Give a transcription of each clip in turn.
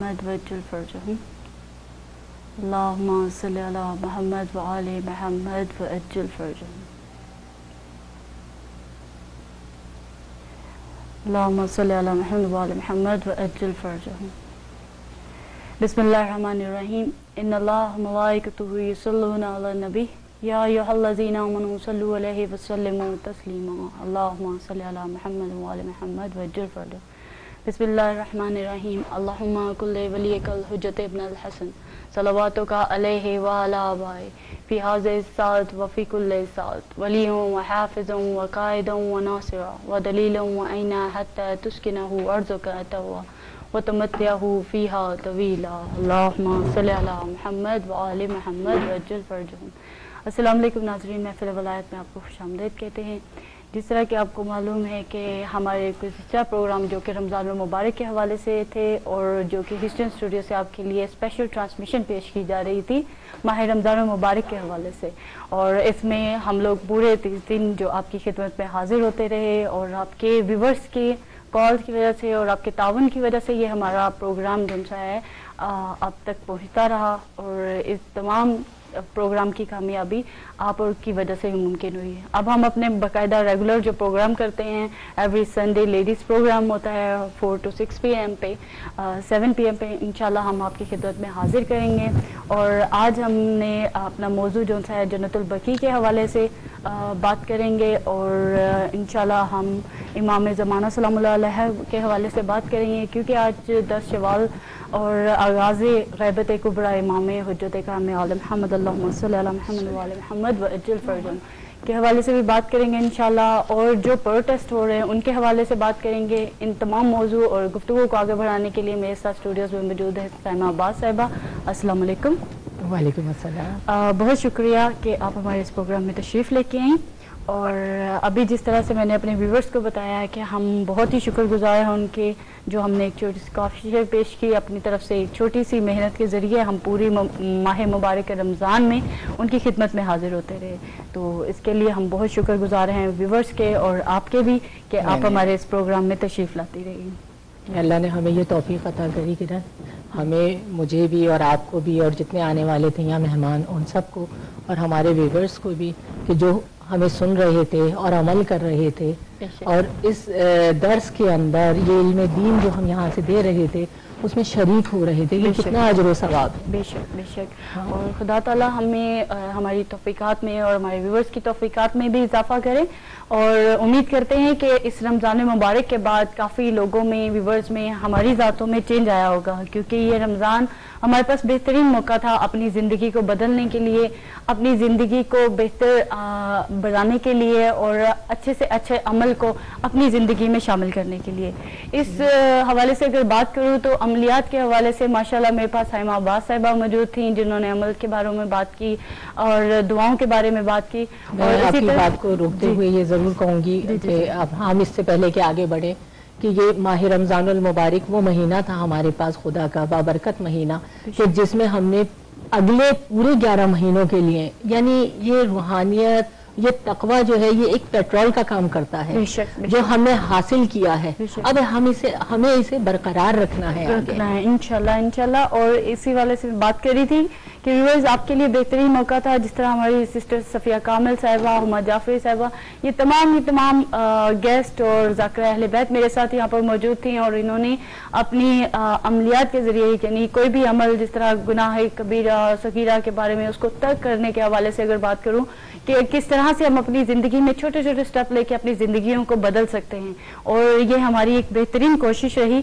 وجل فرجهم اللهم صل على محمد وآل محمد وأجل فرجهم اللهم صل على محمد وآل محمد وأجل فرجهم بسم الله الرحمن الرحيم إن الله وملائكته يصلون على النبي يا أيها الذين آمنوا صلوا عليه وسلموا تسليما اللهم صل على محمد وآل محمد وأجل فرجهم بسم الله الرحمن الرحيم اللهم كل وليك الحجة ابن الحسن صلواتك عليه وعلى آبائه في هذه الساعة وفي كل ساعة وليا وحافظا وقائدا وناصرا ودليلا وعينا حتى تسكنه أرضك أتوا وتمتعه فيها طويلا اللهم صل على محمد وآل محمد وأجل فرجهم السلام علیکم ناظرین، محفل ولایت میں آپ کو خوش آمدید کہتے ہیں۔ جس طرح کہ آپ کو معلوم ہے کہ ہمارے گزشتہ پروگرام جو کہ رمضان المبارک کے حوالے سے تھے اور جو کہ ہسٹن اسٹوڈیو سے آپ کے لیے اسپیشل ٹرانسمیشن پیش کی جا رہی تھی ماہ رمضان المبارک کے حوالے سے، اور اس میں ہم لوگ پورے 30 دن جو آپ کی خدمت میں حاضر ہوتے رہے اور آپ کے ویورز کی کال کی وجہ سے اور آپ کے تعاون کی وجہ سے یہ ہمارا پروگرام جو ہے اب تک پہنچتا رہا، اور اس تمام پروگرام کی کامیابی آپ اور کی وجہ سے ممکن ہوئی ہے۔ اب ہم اپنے باقاعدہ ریگولر جو پروگرام کرتے ہیں، ایوری سنڈے لیڈیز پروگرام ہوتا ہے 4 to 6 PM پہ 7 PM پہ انشاءاللہ ہم آپ کی خدمت میں حاضر کریں گے، اور آج ہم نے اپنا موضوع جو ہے جنت البقیع کے حوالے سے بات کریں گے، اور انشاءاللہ ہم امام زمانہ سلام اللہ علیہ کے حوالے سے بات کریں گے، کیونکہ آج 10 شوال اور آغاز غیبت کبریٰ امام حجت کرام عالم محمد اللہم صلی علی محمد وعلی محمد وعجل فرجهم کے حوالے سے بھی بات کریں گے انشاءاللہ، اور جو پروٹیسٹ ہو رہے ہیں ان کے حوالے سے بات کریں گے۔ ان تمام موضوع اور گفتگو کو آگے بڑھانے کے لیے میرے ساتھ اسٹوڈیوز میں موجود ہے سائمہ عباس صاحبہ۔ السلام علیکم۔ وعلیکم السلام۔ بہت شکریہ کہ آپ ہمارے اس پروگرام میں تشریف لے کے آئیں، اور ابھی جس طرح سے میں نے اپنے ویورز کو بتایا ہے کہ ہم بہت ہی شکر گزار ہیں ان کے، جو ہم نے ایک چھوٹی سی کافی شیئر پیش کی اپنی طرف سے، ایک چھوٹی سی محنت کے ذریعے ہم پوری ماہ مبارک رمضان میں ان کی خدمت میں حاضر ہوتے رہے، تو اس کے لیے ہم بہت شکر گزار ہیں ویورز کے اور آپ کے بھی کہ آپ ہمارے اس پروگرام میں تشریف لاتی رہی۔ اللہ نے ہمیں یہ توفیق عطا کری کہ ہمیں، مجھے بھی اور آپ کو بھی اور جتنے آنے والے تھے یہاں مہمان ان سب کو اور ہمارے ویورز کو بھی، کہ جو ہمیں سن رہے تھے اور عمل کر رہے تھے، اور اس درس کے اندر یہ علم دین جو ہم یہاں سے دے رہے تھے اس میں شریک ہو رہے تھے، یہ کتنا اجر و ثواب ہے۔ بے شک بے شک، اور خدا تعالیٰ ہمیں ہماری توفیقات میں اور ہمارے ویورز کی توفیقات میں بھی اضافہ کرے، اور امید کرتے ہیں کہ اس رمضان مبارک کے بعد کافی لوگوں میں، ویورز میں، ہماری ذاتوں میں چینج آیا ہوگا، کیونکہ یہ رمضان ہمارے پاس بہترین موقع تھا اپنی زندگی کو بدلنے کے لیے، اپنی زندگی کو بہتر بنانے کے لیے، اور اچھے سے اچھے عمل کو اپنی زندگی میں شامل کرنے کے لیے۔ اس حوالے سے اگر بات کروں تو عملیات کے حوالے سے ماشاءاللہ میرے پاس سائمہ عباس صاحبہ موجود تھیں جنہوں نے عمل کے بارے میں بات کی اور دعاؤں کے بارے میں بات کی، اور آپ کی بات کو روکتے ہوئے یہ ضرور کہوں گی کہ اب ہم اس سے پہلے کہ آگے بڑھیں کہ یہ ماہ رمضان المبارک وہ مہینہ تھا ہمارے پاس خدا کا بابرکت مہینہ، کہ جس میں ہم نے اگلے پورے 11 مہینوں کے لیے، یعنی یہ روحانیت، یہ تقوی جو ہے یہ ایک پیٹرول کا کام کرتا ہے جو ہم نے حاصل کیا ہے، اب ہمیں اسے برقرار رکھنا ہے انشاءاللہ۔ اور اسی والے سے بات کری تھی کہ ویورز آپ کے لیے بہترین موقع تھا، جس طرح ہماری سسٹر صفیہ کامل صاحبہ، ہما جعفری صاحبہ، یہ تمام گیسٹ اور ذاکرہ اہل بیت میرے ساتھ یہاں پر موجود تھیں، اور انہوں نے اپنی عملیات کے ذریعے، یعنی کوئی بھی عمل جس طرح گناہ کبیرہ صغیرہ کے بارے میں اس کو ترک کرنے کے حوالے سے اگر بات کروں کہ کس طرح سے ہم اپنی زندگی میں چھوٹے چھوٹے سٹیپ لے کے اپنی زندگیوں کو بدل سکتے ہیں، اور یہ ہماری ایک بہترین کوشش رہی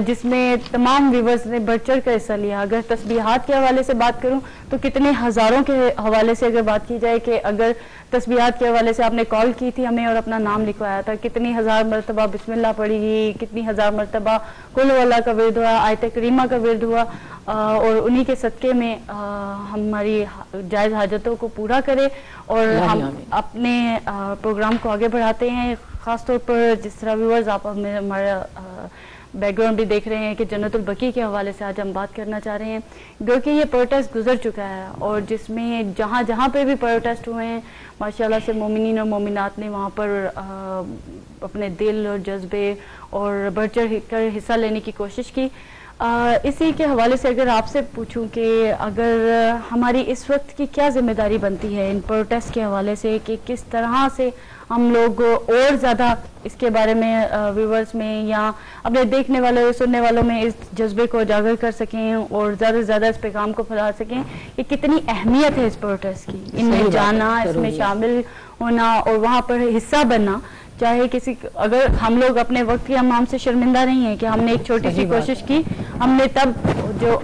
جس میں تمام ویورز نے بڑھ چڑھ کر حصہ لیا۔ اگر تسبیحات کے حوالے سے بات کروں تو کتنے ہزاروں کے حوالے سے اگر بات کی جائے کہ اگر تسبیحات کے حوالے سے آپ نے کال کی تھی ہمیں اور اپنا نام لکھوایا تھا، کتنی ہزار مرتبہ بسم اللہ پڑھی گئی، کتنی ہزار مرتبہ قل ہو اللہ کا ورد ہوا، آیت کریمہ کا ورد ہوا، اور انہی کے صدقے میں ہماری جائز حاجتوں کو پورا کرے، اور ہم اپنے پروگرام کو آگے بڑھاتے ہیں۔ خاص طور پر جس طرح ویورز آپ ہمارا بیک گراؤنڈ بھی دیکھ رہے ہیں کہ جنت البقیع کے حوالے سے آج ہم بات کرنا چاہ رہے ہیں، کیونکہ یہ پروٹیسٹ گزر چکا ہے، اور جس میں جہاں پہ بھی پروٹیسٹ ہوئے ہیں ماشاءاللہ سے مومنین اور مومنات نے وہاں پر اپنے دل اور جذبے اور بڑھ چڑھ کر حصہ لینے کی کوشش کی۔ اسی کے حوالے سے اگر آپ سے پوچھوں کہ اگر ہماری اس وقت کی کیا ذمہ داری بنتی ہے ان پروٹیسٹ کے حوالے سے کہ کس طرح سے ہم لوگ اور زیادہ اس کے بارے میں ویورز میں یا اپنے دیکھنے والوں سننے والوں میں اس جذبے کو اجاگر کر سکیں اور زیادہ سے زیادہ اس پیغام کو پھیلا سکیں کہ کتنی اہمیت ہے اس پروٹیسٹ کی، ان میں جانا، اس میں شامل ہونا اور وہاں پر حصہ بننا، چاہے کسی اگر ہم لوگ اپنے وقت کے امام سے شرمندہ نہیں ہیں کہ ہم نے ایک چھوٹی سی کوشش کی، ہم نے تب جو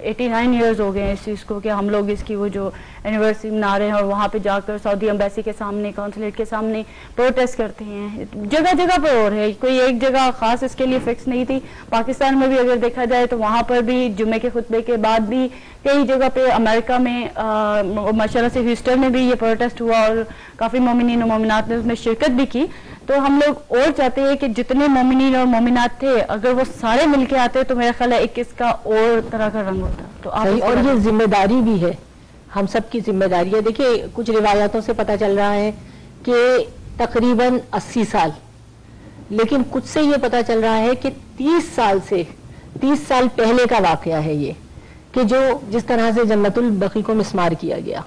89 ایئرز ہو گئے ہیں اس چیز کو کہ ہم لوگ اس کی وہ جو اینیورسری منا رہے ہیں اور وہاں پہ جا کر سعودی ایمبیسی کے سامنے کونسلیٹ کے سامنے پروٹیسٹ کرتے ہیں، جگہ جگہ پر اور ہے، کوئی ایک جگہ خاص اس کے لیے فکس نہیں تھی۔ پاکستان میں بھی اگر دیکھا جائے تو وہاں پر بھی جمعے کے خطبے کے بعد بھی کئی جگہ پہ، امریکہ میں ماشاءاللہ سے ہیوسٹن میں بھی یہ پروٹیسٹ ہوا اور کافی مومنین و مومنات نے اس میں شرکت بھی کی۔ تو ہم لوگ اور چاہتے ہیں کہ جتنے مومنین اور مومنات تھے اگر وہ سارے مل کے آتے تو میرا خیال ہے ایک اس کا اور طرح کا رنگ ہوتا۔ تو اور یہ ذمہ داری بھی ہے، ہم سب کی ذمہ داری ہے۔ دیکھیں کچھ روایتوں سے پتہ چل رہا ہے کہ تقریباً 80 سال، لیکن کچھ سے یہ پتہ چل رہا ہے کہ 30 سال پہلے کا واقعہ ہے یہ، کہ جو جس طرح سے جنت البقیع کو مسمار کیا گیا۔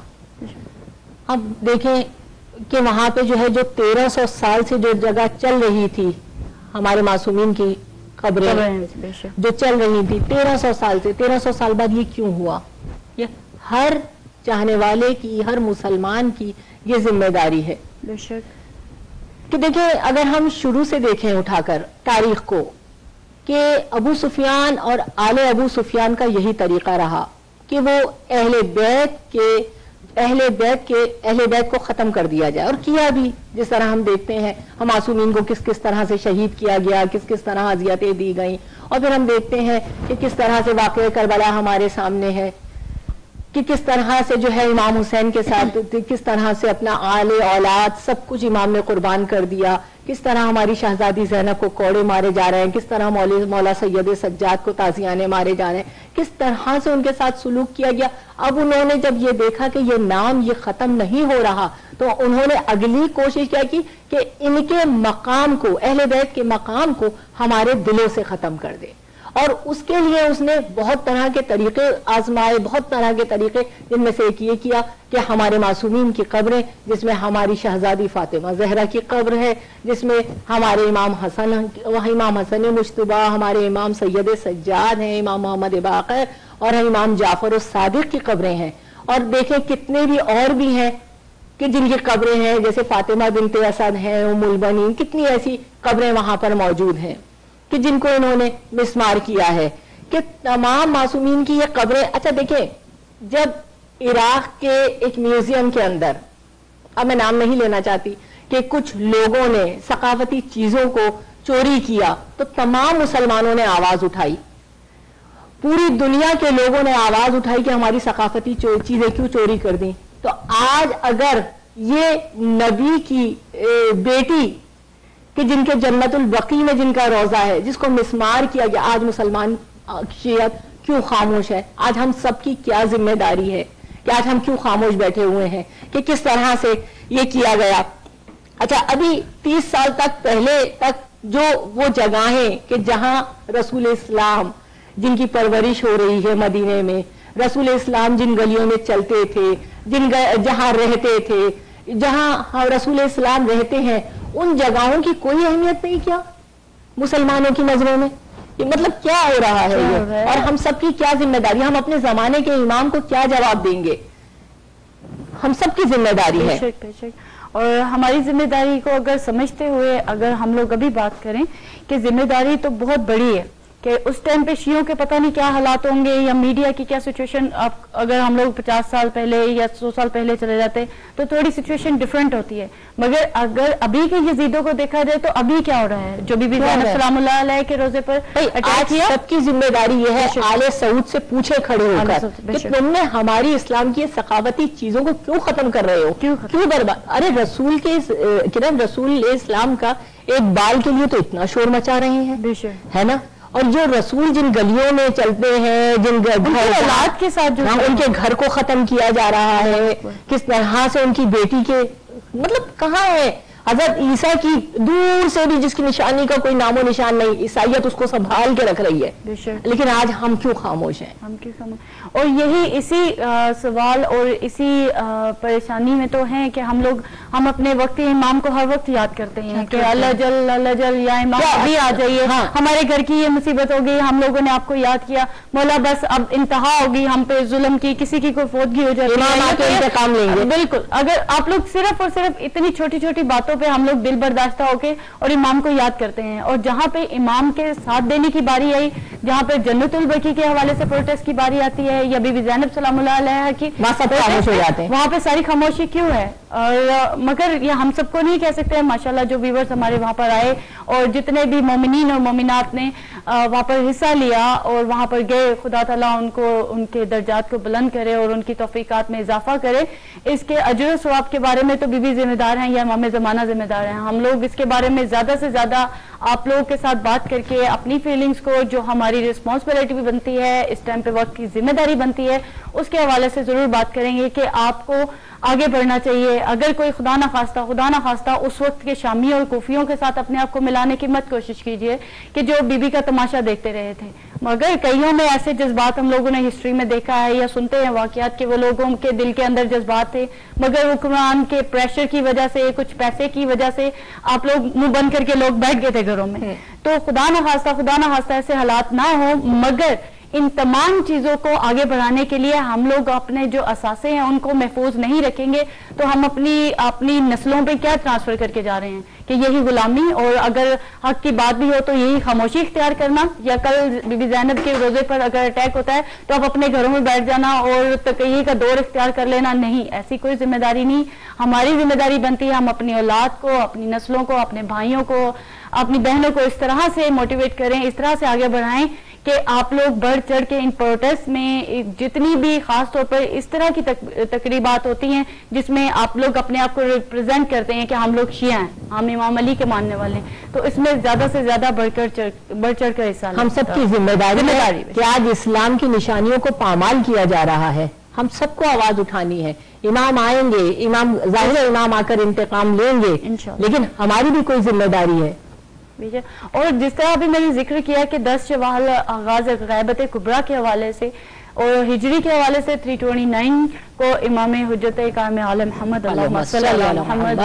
اب دیکھیں کہ وہاں پہ جو ہے جو 1300 سال سے جو جگہ چل رہی تھی ہمارے معصومین کی قبریں جو چل رہی تھی 1300 سال سے، 1300 سال بعد یہ کیوں ہوا؟ یہ ہر چاہنے والے کی، ہر مسلمان کی یہ ذمہ داری ہے بے شک۔ کہ دیکھیں اگر ہم شروع سے دیکھیں اٹھا کر تاریخ کو، کہ ابو سفیان اور آل ابو سفیان کا یہی طریقہ رہا کہ وہ اہل بیت کو ختم کر دیا جائے، اور کیا بھی، جس طرح ہم دیکھتے ہیں ہم معصومین کو کس طرح سے شہید کیا گیا، کس طرح اذیتیں دی گئیں، اور پھر ہم دیکھتے ہیں کہ کس طرح سے واقعہ کربلا ہمارے سامنے ہے، کہ کس طرح سے جو ہے امام حسین کے ساتھ کس طرح سے اپنا آل اولاد سب کچھ امام نے قربان کر دیا، کس طرح ہماری شہزادی زینب کو کوڑے مارے جا رہے ہیں، کس طرح مولا سید سجاد کو تازیانے مارے جا رہے ہیں، کس طرح سے ان کے ساتھ سلوک کیا گیا۔ اب انہوں نے جب یہ دیکھا کہ یہ نام یہ ختم نہیں ہو رہا تو انہوں نے اگلی کوشش کیا کی کہ ان کے مقام کو، اہل بیت کے مقام کو ہمارے دلوں سے ختم کر دے، اور اس کے لیے اس نے بہت طرح کے طریقے آزمائے، بہت طرح کے طریقے، جن میں سے ایک یہ کیا کہ ہمارے معصومین کی قبریں، جس میں ہماری شہزادی فاطمہ زہرا کی قبر ہے، جس میں ہمارے امام حسن مجتبیٰ، ہمارے امام سید سجاد ہیں، امام محمد باقر اور امام جعفر الصادق کی قبریں ہیں، اور دیکھیں کتنے بھی اور بھی ہیں کہ جن کی قبریں ہیں، جیسے فاطمہ بنت اسد ہیں، ام البنین، کتنی ایسی قبریں وہاں پر موجود ہیں کہ جن کو انہوں نے مسمار کیا ہے، کہ تمام معصومین کی یہ قبریں۔ اچھا دیکھیں جب عراق کے ایک میوزیم کے اندر، اب میں نام نہیں لینا چاہتی، کہ کچھ لوگوں نے ثقافتی چیزوں کو چوری کیا تو تمام مسلمانوں نے آواز اٹھائی، پوری دنیا کے لوگوں نے آواز اٹھائی کہ ہماری ثقافتی چیزیں کیوں چوری کر دیں۔ تو آج اگر یہ نبی کی بیٹی کہ جن کے جنت البقیع میں جن کا روضہ ہے، جس کو مسمار کیا گیا، آج مسلمان شیعت کیوں خاموش ہے؟ آج ہم سب کی کیا ذمہ داری ہے کہ آج ہم کیوں خاموش بیٹھے ہوئے ہیں کہ کس طرح سے یہ کیا گیا؟ اچھا ابھی 30 سال تک پہلے تک جو وہ جگہیں کہ جہاں رسول اسلام جن کی پرورش ہو رہی ہے مدینے میں، رسول اسلام جن گلیوں میں چلتے تھے، جہاں رہتے تھے، جہاں رسول اسلام رہتے ہیں، ان جگہوں کی کوئی اہمیت نہیں کیا مسلمانوں کی نظروں میں؟ یہ مطلب کیا ہو رہا ہے یہ؟ اور ہم سب کی کیا ذمہ داری؟ ہم اپنے زمانے کے امام کو کیا جواب دیں گے؟ ہم سب کی ذمہ داری ہے۔ اور ہماری ذمہ داری کو اگر سمجھتے ہوئے اگر ہم لوگ ابھی بات کریں کہ ذمہ داری تو بہت بڑی ہے، کہ اس ٹائم پہ شیعوں کے پتہ نہیں کیا حالات ہوں گے یا میڈیا کی کیا سچویشن، اگر ہم لوگ 50 سال پہلے یا 100 سال پہلے چلے جاتے تو تھوڑی سچویشن ڈیفرنٹ ہوتی ہے، مگر اگر ابھی کے یزیدوں کو دیکھا جائے تو ابھی کیا ہو رہا ہے؟ جو بی بی زینب سلام اللہ علیہ کے روزے پر اٹیک کیا، سب کی ذمہ داری یہ ہے آل سعود سے پوچھے کھڑے ہو کر کہ تم نے ہماری اسلام کی ثقافتی چیزوں کو کیوں ختم کر رہے ہو، کیوں برباد؟ ارے رسول کے رسول اسلام کا ایک بال کے لیے تو اتنا شور مچا رہے ہیں، ہے نا؟ اور جو رسول جن گلیوں میں چلتے ہیں، جن اولاد کے ساتھ جو ان کے گھر کو ختم کیا جا رہا ہے، کس طرح سے ان کی بیٹی کے مطلب کہاں ہے؟ حضرت عیسیٰ کی دور سے بھی جس کی نشانی کا کوئی نام و نشان نہیں، عیسائیت اس کو سنبھال کے رکھ رہی ہے، لیکن آج ہم کیوں خاموش ہیں؟ ہم کیوں خاموش؟ اور یہی اسی سوال اور اسی پریشانی میں تو ہیں کہ ہم اپنے وقتی امام کو ہر وقت یاد کرتے ہیں کہ اللہ جل یا امام ابھی آ جائیے، ہمارے گھر کی یہ مصیبت ہو گئی، ہم لوگوں نے آپ کو یاد کیا، مولا بس اب انتہا ہوگی ہم پہ ظلم کی، کسی کی کوئی فوتگی ہو جاتی ہے، انتقام لیں گے۔ بالکل، اگر آپ لوگ صرف اور صرف اتنی چھوٹی چھوٹی باتوں پہ ہم لوگ دل برداشتہ ہو کے اور امام کو یاد کرتے ہیں، اور جہاں پہ امام کے ساتھ دینے کی باری آئی، جہاں پہ جنت البقیع کے حوالے سے پروٹیسٹ کی باری آتی ہے یا بی بی زینب سلام اللہ علیہا کی، وہاں پہ ساری خاموشی کیوں ہے؟ اور مگر یہ ہم سب کو نہیں کہہ سکتے ہیں، ماشاءاللہ جو ویورز ہمارے وہاں پر آئے اور جتنے بھی مومنین اور مومنات نے وہاں پر حصہ لیا اور وہاں پر گئے، خدا تعالیٰ ان کے درجات کو بلند کرے اور ان کی توفیقات میں اضافہ کرے۔ اس کے اجر و ثواب کے بارے میں تو بی بی ذمہ دار ہیں یا امام زمانہ ذمہ دار ہیں، ہم لوگ اس کے بارے میں زیادہ سے زیادہ آپ لوگوں کے ساتھ بات کر کے اپنی فیلنگز کو، جو ہماری رسپانسبلٹی بھی بنتی ہے، اس ٹائم پہ وقت کی ذمہ داری بنتی ہے، اس کے حوالے سے ضرور بات کریں گے کہ آپ کو آگے بڑھنا چاہیے۔ اگر کوئی خدا نخواستہ اس وقت کے شامی اور کوفیوں کے ساتھ اپنے آپ کو ملانے کی مت کوشش کیجئے کہ جو بی بی کا تماشا دیکھتے رہے تھے، مگر کئیوں میں ایسے جذبات ہم لوگوں نے ہسٹری میں دیکھا ہے یا سنتے ہیں واقعات کے، وہ لوگوں کے دل کے اندر جذبات تھے، مگر حکمران کے پریشر کی وجہ سے، کچھ پیسے کی وجہ سے آپ لوگ منہ بند کر کے لوگ بیٹھ گئے تھے گھروں میں۔ تو خدا نخواستہ ایسے حالات نہ ہوں، مگر ان تمام چیزوں کو آگے بڑھانے کے لیے ہم لوگ اپنے جو اثاثے ہیں ان کو محفوظ نہیں رکھیں گے تو ہم اپنی نسلوں پہ کیا ٹرانسفر کر کے جا رہے ہیں کہ یہی غلامی، اور اگر حق کی بات بھی ہو تو یہی خاموشی اختیار کرنا، یا کل بی بی زینب کے روزے پر اگر اٹیک ہوتا ہے تو آپ اپنے گھروں میں بیٹھ جانا اور تقیہ کا دور اختیار کر لینا۔ نہیں، ایسی کوئی ذمہ داری نہیں۔ ہماری ذمہ داری بنتی ہے ہم اپنی اولاد کو، اپنی نسلوں کو، اپنے بھائیوں کو، اپنی بہنوں کو اس طرح سے موٹیویٹ کریں، اس طرح سے آگے بڑھائیں کہ آپ لوگ بڑھ چڑھ کے ان پروٹیسٹ میں، جتنی بھی خاص طور پر اس طرح کی تقریبات ہوتی ہیں جس میں آپ لوگ اپنے آپ کو ریپرزینٹ کرتے ہیں کہ ہم لوگ شیعہ ہیں، ہم امام علی کے ماننے والے ہیں، تو اس میں زیادہ سے زیادہ بڑھ چڑھ کر حصہ لیں۔ ہم سب کی ذمہ داری ہے کہ آج اسلام کی نشانیوں کو پامال کیا جا رہا ہے، ہم سب کو آواز اٹھانی ہے۔ امام آئیں گے، ظاہر امام آ کر انتقام لیں گے، لیکن ہماری بھی کوئی ذمہ داری ہے۔ اور جس طرح ابھی میں نے ذکر کیا کہ 10 شوال آغاز غیبت کبریٰ کے حوالے سے اور ہجری کے حوالے سے 329 کو امام حجت کام عالم محمد اللہم صلی اللہ محمد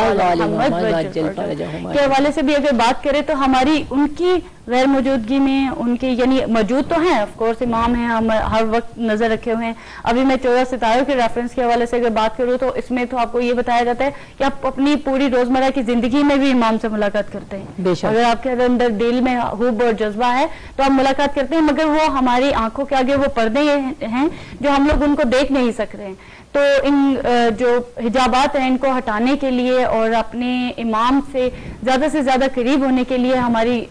کے حوالے سے بھی اگر بات کریں تو ہماری ان کی غیر موجودگی میں، ان کی یعنی موجود تو ہیں، آف کورس امام ہیں، ہم ہر وقت نظر رکھے ہوئے ہیں۔ ابھی میں 14 ستاروں کے ریفرنس کے حوالے سے اگر بات کروں تو اس میں تو آپ کو یہ بتایا جاتا ہے کہ آپ اپنی پوری روزمرہ کی زندگی میں بھی امام سے ملاقات کرتے ہیں، اگر آپ کے اندر دل میں حب اور جذبہ ہے تو آپ ملاقات کرتے ہیں، مگر وہ ہماری آنکھوں کے آگے وہ پردے ہیں جو ہم لوگ ان کو دیکھ نہیں سک رہے ہیں۔ تو ان جو حجابات ہیں ان کو ہٹانے کے لیے اور اپنے امام سے زیادہ قریب ہونے کے لیے ہماری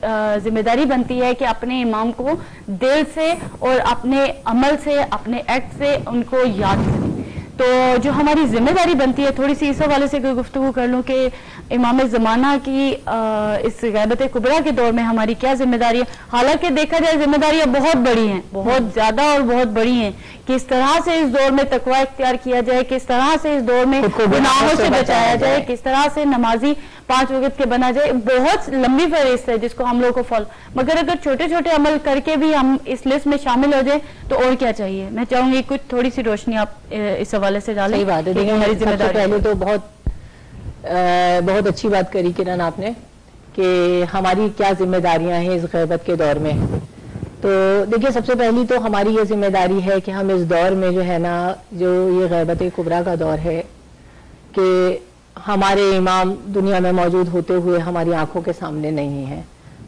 ذمہ داری بنتی ہے کہ اپنے امام کو دل سے اور اپنے عمل سے، اپنے ایکٹ سے ان کو یاد کریں۔ تو جو ہماری ذمہ داری بنتی ہے، تھوڑی سی اس حوالے سے گفتگو کر لوں کہ امام زمانہ کی اس غیبت کبریٰ کے دور میں ہماری کیا ذمہ داری ہے۔ حالانکہ دیکھا جائے ذمہ داریاں بہت بڑی ہیں، بہت زیادہ اور بہت بڑی ہیں، کس طرح سے اس دور میں تقوی اختیار کیا جائے، کس طرح سے اس دور میں گناہوں سے بچایا جائے، کس طرح سے نمازی 5 وقت کے بنا جائے، بہت لمبی فہرست ہے جس کو ہم لوگ کو فالو، مگر اگر چھوٹے چھوٹے عمل کر کے بھی ہم اس لسٹ میں شامل ہو جائیں تو اور کیا چاہیے۔ میں چاہوں گی کچھ تھوڑی سی روشنی آپ اس حوالے سے ڈالیں۔ صحیح بات ہے، دیکھیں سب سے پہلے تو بہت اچھی بات کری کرن آپ نے کہ ہماری کیا ذمہ داریاں ہیں اس غیبت کے دور میں۔ تو دیکھیے سب سے پہلی تو ہماری یہ ذمہ داری ہے کہ ہم اس دور میں جو ہے نا، جو یہ غیبت کبریٰ کا دور ہے، کہ ہمارے امام دنیا میں موجود ہوتے ہوئے ہماری آنکھوں کے سامنے نہیں ہیں،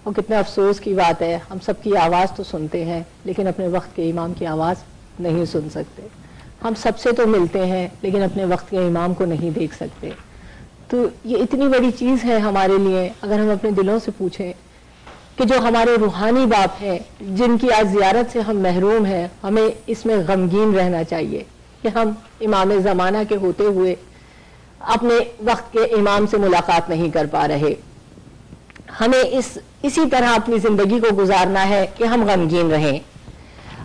اور کتنے افسوس کی بات ہے، ہم سب کی آواز تو سنتے ہیں لیکن اپنے وقت کے امام کی آواز نہیں سن سکتے، ہم سب سے تو ملتے ہیں لیکن اپنے وقت کے امام کو نہیں دیکھ سکتے۔ تو یہ اتنی بڑی چیز ہے ہمارے لیے، اگر ہم اپنے دلوں سے پوچھیں کہ جو ہمارے روحانی باپ ہیں جن کی آج زیارت سے ہم محروم ہیں، ہمیں اس میں غمگین رہنا چاہیے کہ ہم امام زمانہ کے ہوتے ہوئے اپنے وقت کے امام سے ملاقات نہیں کر پا رہے۔ ہمیں اسی طرح اپنی زندگی کو گزارنا ہے کہ ہم غمگین رہیں۔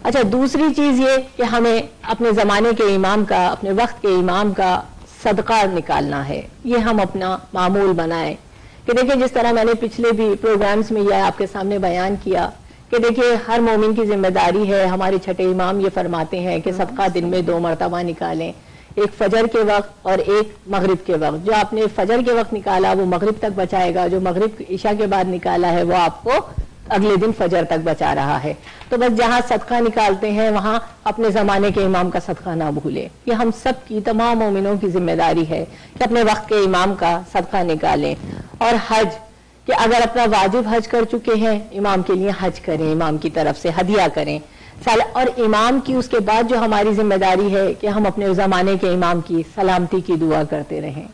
اچھا، دوسری چیز یہ کہ ہمیں اپنے زمانے کے امام کا، اپنے وقت کے امام کا صدقہ نکالنا ہے، یہ ہم اپنا معمول بنائیں کہ دیکھیں جس طرح میں نے پچھلے بھی پروگرامز میں یہ آپ کے سامنے بیان کیا کہ دیکھیں ہر مومن کی ذمہ داری ہے. ہمارے چھٹے امام یہ فرماتے ہیں کہ صدقہ دن میں 2 مرتبہ نکالیں، ایک فجر کے وقت اور ایک مغرب کے وقت. جو آپ نے فجر کے وقت نکالا وہ مغرب تک بچائے گا، جو مغرب عشاء کے بعد نکالا ہے وہ آپ کو اگلے دن فجر تک بچا رہا ہے. تو بس جہاں صدقہ نکالتے ہیں وہاں اپنے زمانے کے امام کا صدقہ نہ بھولیں. یہ ہم سب کی تمام مومنوں کی ذمہ داری ہے کہ اپنے وقت کے امام کا صدقہ نکالیں. اور حج کہ اگر اپنا واجب حج کر چکے ہیں امام کے لیے حج کریں، امام کی طرف سے ہدیہ کریں. اور امام کی اس کے بعد جو ہماری ذمہ داری ہے کہ ہم اپنے زمانے کے امام کی سلامتی کی دعا کرتے رہیں.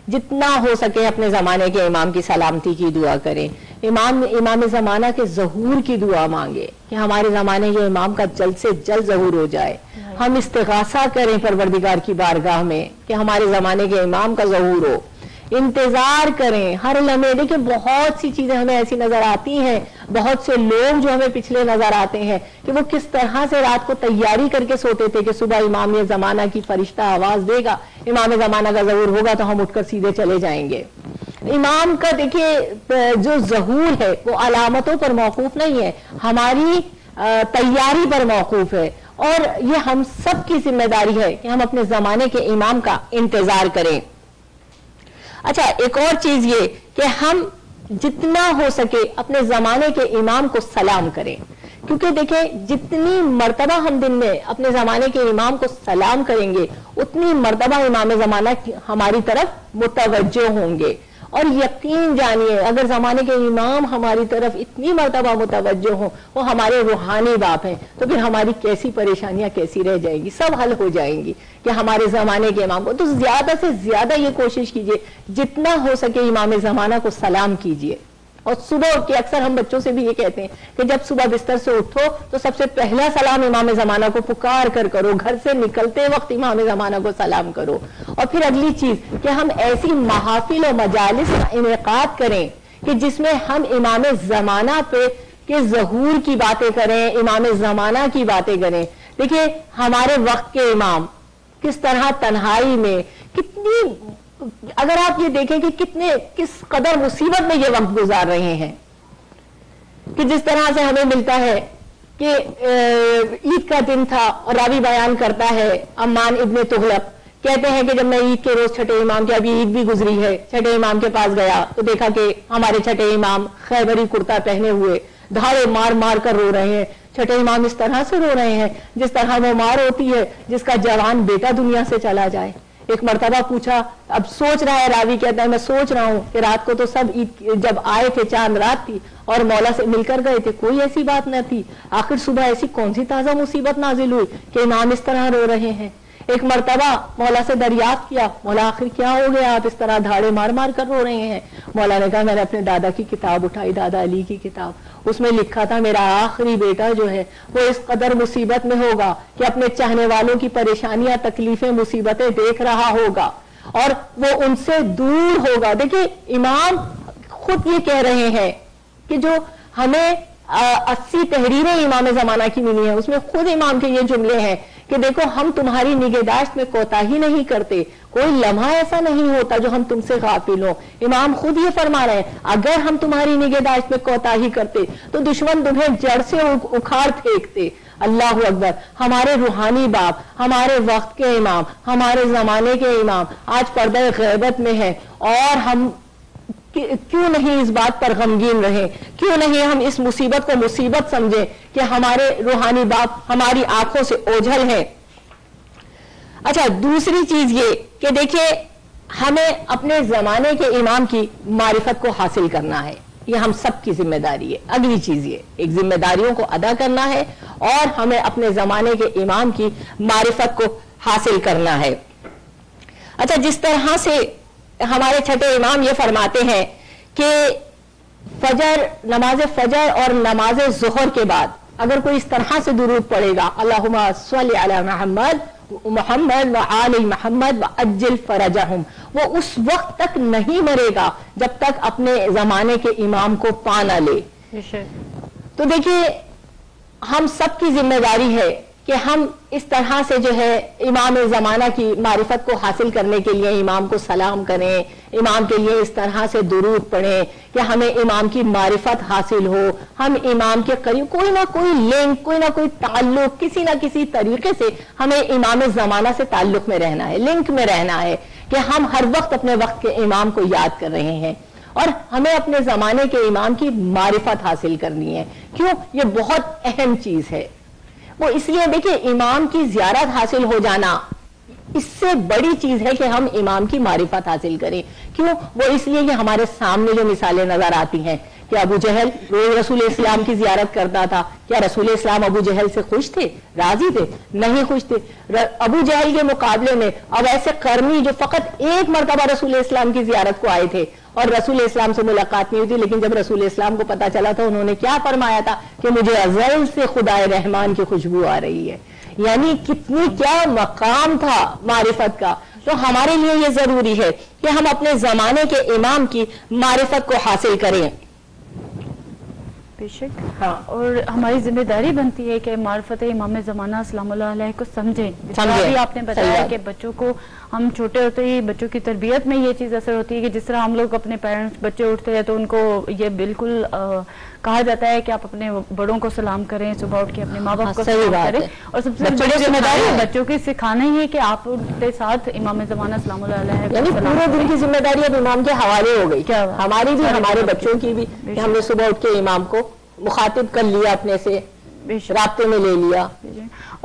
جتنا ہو سکے اپنے زمانے کے امام کی سلامتی کی دعا کریں. امام زمانہ کے ظہور کی دعا مانگے کہ ہمارے زمانے کے امام کا جلد سے جلد ظہور ہو جائے. ہم استغاثہ کریں پروردگار کی بارگاہ میں کہ ہمارے زمانے کے امام کا ظہور ہو. انتظار کریں ہر لمحے. دیکھیں بہت سی چیزیں ہمیں ایسی نظر آتی ہیں، بہت سے لوگ جو ہمیں پچھلے نظر آتے ہیں کہ وہ کس طرح سے رات کو تیاری کر کے سوتے تھے کہ صبح امام زمانہ کی فرشتہ آواز دے گا، امام زمانہ کا ظہور ہوگا تو ہم اٹھ کر سیدھے چلے جائیں گے. امام کا دیکھیے جو ظہور ہے وہ علامتوں پر موقوف نہیں ہے، ہماری تیاری پر موقوف ہے. اور یہ ہم سب کی ذمہ داری ہے کہ ہم اپنے زمانے کے امام کا انتظار کریں. اچھا ایک اور چیز یہ کہ ہم جتنا ہو سکے اپنے زمانے کے امام کو سلام کریں، کیونکہ دیکھیں جتنی مرتبہ ہم دن میں اپنے زمانے کے امام کو سلام کریں گے اتنی مرتبہ امام زمانہ ہماری طرف متوجہ ہوں گے. اور یقین جانیے اگر زمانے کے امام ہماری طرف اتنی مرتبہ متوجہ ہوں، وہ ہمارے روحانی باپ ہیں، تو پھر ہماری کیسی پریشانیاں کیسی رہ جائیں گی، سب حل ہو جائیں گی کہ ہمارے زمانے کے امام کو. تو زیادہ سے زیادہ یہ کوشش کیجئے جتنا ہو سکے امام زمانہ کو سلام کیجئے. اور صبح اٹھ کے اکثر ہم بچوں سے بھی یہ کہتے ہیں کہ جب صبح بستر سے اٹھو تو سب سے پہلا سلام امام زمانہ کو پکار کر کرو، گھر سے نکلتے وقت امام زمانہ کو سلام کرو. اور پھر اگلی چیز کہ ہم ایسی محافل و مجالس کا انعقاد کریں کہ جس میں ہم امام زمانہ پہ کے ظہور کی باتیں کریں، امام زمانہ کی باتیں کریں. دیکھیں ہمارے وقت کے امام کس طرح تنہائی میں کتنی، اگر آپ یہ دیکھیں کہ کس قدر مصیبت میں یہ وقت گزار رہے ہیں، کہ جس طرح سے ہمیں ملتا ہے کہ عید کا دن تھا اور راوی بیان کرتا ہے عمان ابن تغلب کہتے ہیں کہ جب میں عید کے روز چھٹے امام کے، ابھی عید بھی گزری ہے، چھٹے امام کے پاس گیا تو دیکھا کہ ہمارے چھٹے امام خیبری کرتا پہنے ہوئے دھاڑے مار مار کر رو رہے ہیں. چھٹے امام اس طرح سے رو رہے ہیں جس طرح وہ مار ہوتی ہے جس کا جوان بیٹا دنیا سے چلا جائے. ایک مرتبہ پوچھا، اب سوچ رہا ہے راوی کہتا ہے میں سوچ رہا ہوں کہ رات کو تو سب عید جب آئے تھے چاند رات تھی اور مولا سے مل کر گئے تھے، کوئی ایسی بات نہ تھی، آخر صبح ایسی کون سی تازہ مصیبت نازل ہوئی کہ امام اس طرح رو رہے ہیں. ایک مرتبہ مولا سے دریافت کیا، مولا آخر کیا ہو گیا آپ اس طرح دھاڑے مار مار کر رو رہے ہیں؟ مولا نے کہا میں نے اپنے دادا کی کتاب اٹھائی، دادا علی کی کتاب، اس میں لکھا تھا میرا آخری بیٹا جو ہے وہ اس قدر مصیبت میں ہوگا کہ اپنے چاہنے والوں کی پریشانیاں تکلیفیں مصیبتیں دیکھ رہا ہوگا اور وہ ان سے دور ہوگا. دیکھیں امام خود یہ کہہ رہے ہیں کہ جو ہمیں 80 تحریریں امام زمانہ کی ملی ہیں اس میں خود امام کے یہ جملے ہیں کہ دیکھو ہم تمہاری نگہداشت میں کوتاہی نہیں کرتے، کوئی لمحہ ایسا نہیں ہوتا جو ہم تم سے غافل ہوں. امام خود یہ فرما رہے ہیں اگر ہم تمہاری نگہداشت میں کوتاہی کرتے تو دشمن تمہیں جڑ سے اکھاڑ پھینکتے. اللہ اکبر. ہمارے روحانی باپ، ہمارے وقت کے امام، ہمارے زمانے کے امام آج پردہ غیبت میں ہیں، اور ہم کیوں نہیں اس بات پر غمگین رہیں، کیوں نہیں ہم اس مصیبت کو مصیبت سمجھیں کہ ہمارے روحانی باپ ہماری آنکھوں سے اوجھل ہیں. اچھا دوسری چیز یہ کہ دیکھیں ہمیں اپنے زمانے کے امام کی معرفت کو حاصل کرنا ہے، یہ ہم سب کی ذمہ داری ہے. اگلی چیز یہ ایک ذمہ داریوں کو ادا کرنا ہے اور ہمیں اپنے زمانے کے امام کی معرفت کو حاصل کرنا ہے. اچھا جس طرح سے ہمارے چھٹے امام یہ فرماتے ہیں کہ نماز فجر اور نماز ظہر کے بعد اگر کوئی اس طرح سے درود پڑھے گا اللہم صلی علی محمد و آل محمد و عجل فرجہم، وہ اس وقت تک نہیں مرے گا جب تک اپنے زمانے کے امام کو پا نہ لے. تو دیکھیے ہم سب کی ذمہ داری ہے کہ ہم اس طرح سے جو ہے امام زمانہ کی معرفت کو حاصل کرنے کے لیے امام کو سلام کریں، امام کے لیے اس طرح سے درود پڑھیں کہ ہمیں امام کی معرفت حاصل ہو، ہم امام کے قریب کوئی نہ کوئی لنک، کوئی نہ کوئی تعلق، کسی نہ کسی طریقے سے ہمیں امام زمانہ سے تعلق میں رہنا ہے، لنک میں رہنا ہے، کہ ہم ہر وقت اپنے وقت کے امام کو یاد کر رہے ہیں اور ہمیں اپنے زمانے کے امام کی معرفت حاصل کرنی ہے۔ کیوں؟ یہ بہت اہم چیز ہے۔ وہ اس لیے دیکھیں امام کی زیارت حاصل ہو جانا اس سے بڑی چیز ہے کہ ہم امام کی معرفت حاصل کریں۔ کیوں؟ وہ اس لیے کہ ہمارے سامنے جو مثالیں نظر آتی ہیں کہ ابو جہل روز رسول اسلام کی زیارت کرتا تھا، کیا رسول اسلام ابو جہل سے خوش تھے، راضی تھے؟ نہیں خوش تھے۔ ابو جہل کے مقابلے میں اب ایسے قرنی جو فقط ایک مرتبہ رسول اسلام کی زیارت کو آئے تھے اور رسول اسلام سے ملاقات نہیں ہوئی تھی، لیکن جب رسول اسلام کو پتا چلا تھا انہوں نے کیا فرمایا تھا کہ مجھے ازل سے خدائے رحمان کی خوشبو آ رہی ہے۔ یعنی کتنی کیا مقام تھا معرفت کا۔ تو ہمارے لیے یہ ضروری ہے کہ ہم اپنے زمانے کے امام کی معرفت کو حاصل کریں۔ بے شک، ہاں، اور ہماری ذمہ داری بنتی ہے کہ معرفت امام زمانہ سلام اللہ علیہ کو سمجھیں۔ ابھی آپ نے بتایا کہ بچوں کو ہم چھوٹے ہوتے ہی بچوں کی تربیت میں یہ چیز اثر ہوتی ہے کہ جس طرح ہم لوگ اپنے پیرنٹس بچے اٹھتے ہیں تو ان کو یہ بالکل کہا جاتا ہے کہ آپ اپنے بڑوں کو سلام کریں، صبح اٹھ کے اپنے ماں باپ کو سلام کریں، اور سب سے بڑی ذمہ داری بچوں کی سکھانا ہی ہے کہ آپ ان کے ساتھ امام زمانہ سلام اللہ علیہ، یعنی پورے دن کی ذمہ داری اب امام کے حوالے ہو گئی، ہماری بھی ہمارے بچوں کی بھی، کہ ہم نے صبح اٹھ کے امام کو مخاطب کر لیا، اپنے سے رابطے میں لے لیا۔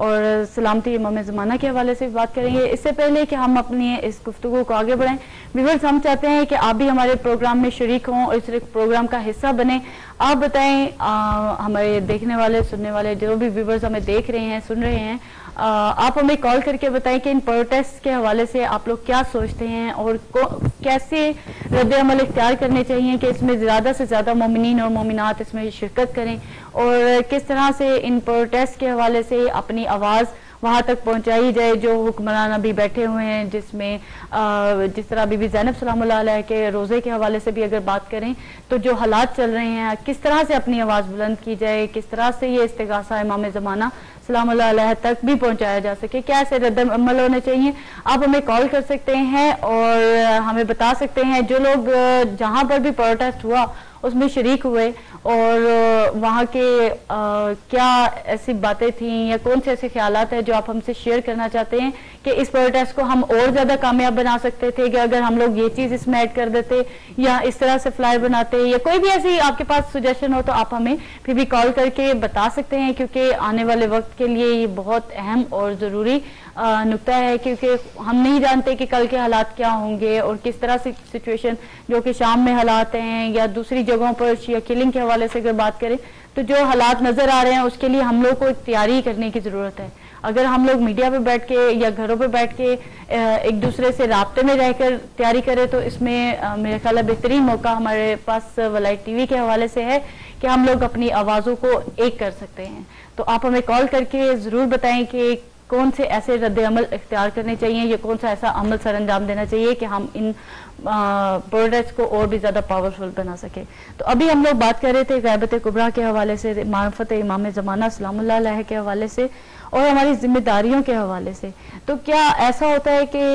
اور سلامتی امام زمانہ کے حوالے سے بات کریں گے۔ اس سے پہلے کہ ہم اپنی اس گفتگو کو آگے بڑھائیں، ویورز ہم چاہتے ہیں کہ آپ بھی ہمارے پروگرام میں شریک ہوں اور اس پروگرام کا حصہ بنیں۔ آپ بتائیں، ہمارے دیکھنے والے سننے والے جو بھی ویورز ہمیں دیکھ رہے ہیں سن رہے ہیں، آپ ہمیں کال کر کے بتائیں کہ ان پروٹیسٹ کے حوالے سے آپ لوگ کیا سوچتے ہیں اور کیسے رد عمل اختیار کرنے چاہیے کہ اس میں زیادہ سے زیادہ مومنین اور مومنات اس میں شرکت کریں، اور کس طرح سے ان پروٹیسٹ کے حوالے سے اپنی آواز وہاں تک پہنچائی جائے جو حکمران ابھی بیٹھے ہوئے ہیں، جس میں جس طرح بی بی زینب سلام اللہ علیہ کے روزے کے حوالے سے بھی اگر بات کریں تو جو حالات چل رہے ہیں کس طرح سے اپنی آواز بلند کی جائے، کس طرح سے یہ استغاثہ امام زمانہ سلام اللہ علیہ تک بھی پہنچایا جا سکے، کیا ایسے رد عمل ہونے چاہیے۔ آپ ہمیں کال کر سکتے ہیں اور ہمیں بتا سکتے ہیں جو لوگ جہاں پر بھی پروٹیسٹ ہوا اس میں شریک ہوئے اور وہاں کے کیا ایسی باتیں تھیں یا کون سے ایسے خیالات ہیں جو آپ ہم سے شیئر کرنا چاہتے ہیں کہ اس پروٹیسٹ کو ہم اور زیادہ کامیاب بنا سکتے تھے کہ اگر ہم لوگ یہ چیز اس میں ایڈ کر دیتے یا اس طرح سے فلائر بناتے، یا کوئی بھی ایسی آپ کے پاس سجیشن ہو تو آپ ہمیں پھر بھی کال کر کے بتا سکتے ہیں، کیونکہ آنے والے وقت کے لیے یہ بہت اہم اور ضروری نقطہ ہے، کیونکہ ہم نہیں جانتے کہ کل کے حالات کیا ہوں گے اور کس طرح سے سچویشن جو کہ شام میں حالات ہیں یا دوسری جگہوں پر شیعہ کلنگ کے حوالے سے اگر بات کریں تو جو حالات نظر آ رہے ہیں اس کے لیے ہم لوگ کو تیاری کرنے کی ضرورت ہے۔ اگر ہم لوگ میڈیا پہ بیٹھ کے یا گھروں پہ بیٹھ کے ایک دوسرے سے رابطے میں رہ کر تیاری کریں تو اس میں میرے خیال ہے بہترین موقع ہمارے پاس ولائٹ ٹی وی کے حوالے سے ہے کہ ہم لوگ اپنی آوازوں کو ایک کر سکتے ہیں۔ تو آپ ہمیں کال کر کے ضرور بتائیں کہ کون سے ایسے رد عمل اختیار کرنے چاہیے یا کون سا ایسا عمل سر انجام دینا چاہیے کہ ہم ان پروڈکٹس کو اور بھی زیادہ پاورفل بنا سکے۔ تو ابھی ہم لوگ بات کر رہے تھے غیبت کبریٰ کے حوالے سے، معرفت امام زمانہ سلام اللہ علیہ کے حوالے سے اور ہماری ذمہ داریوں کے حوالے سے۔ تو کیا ایسا ہوتا ہے کہ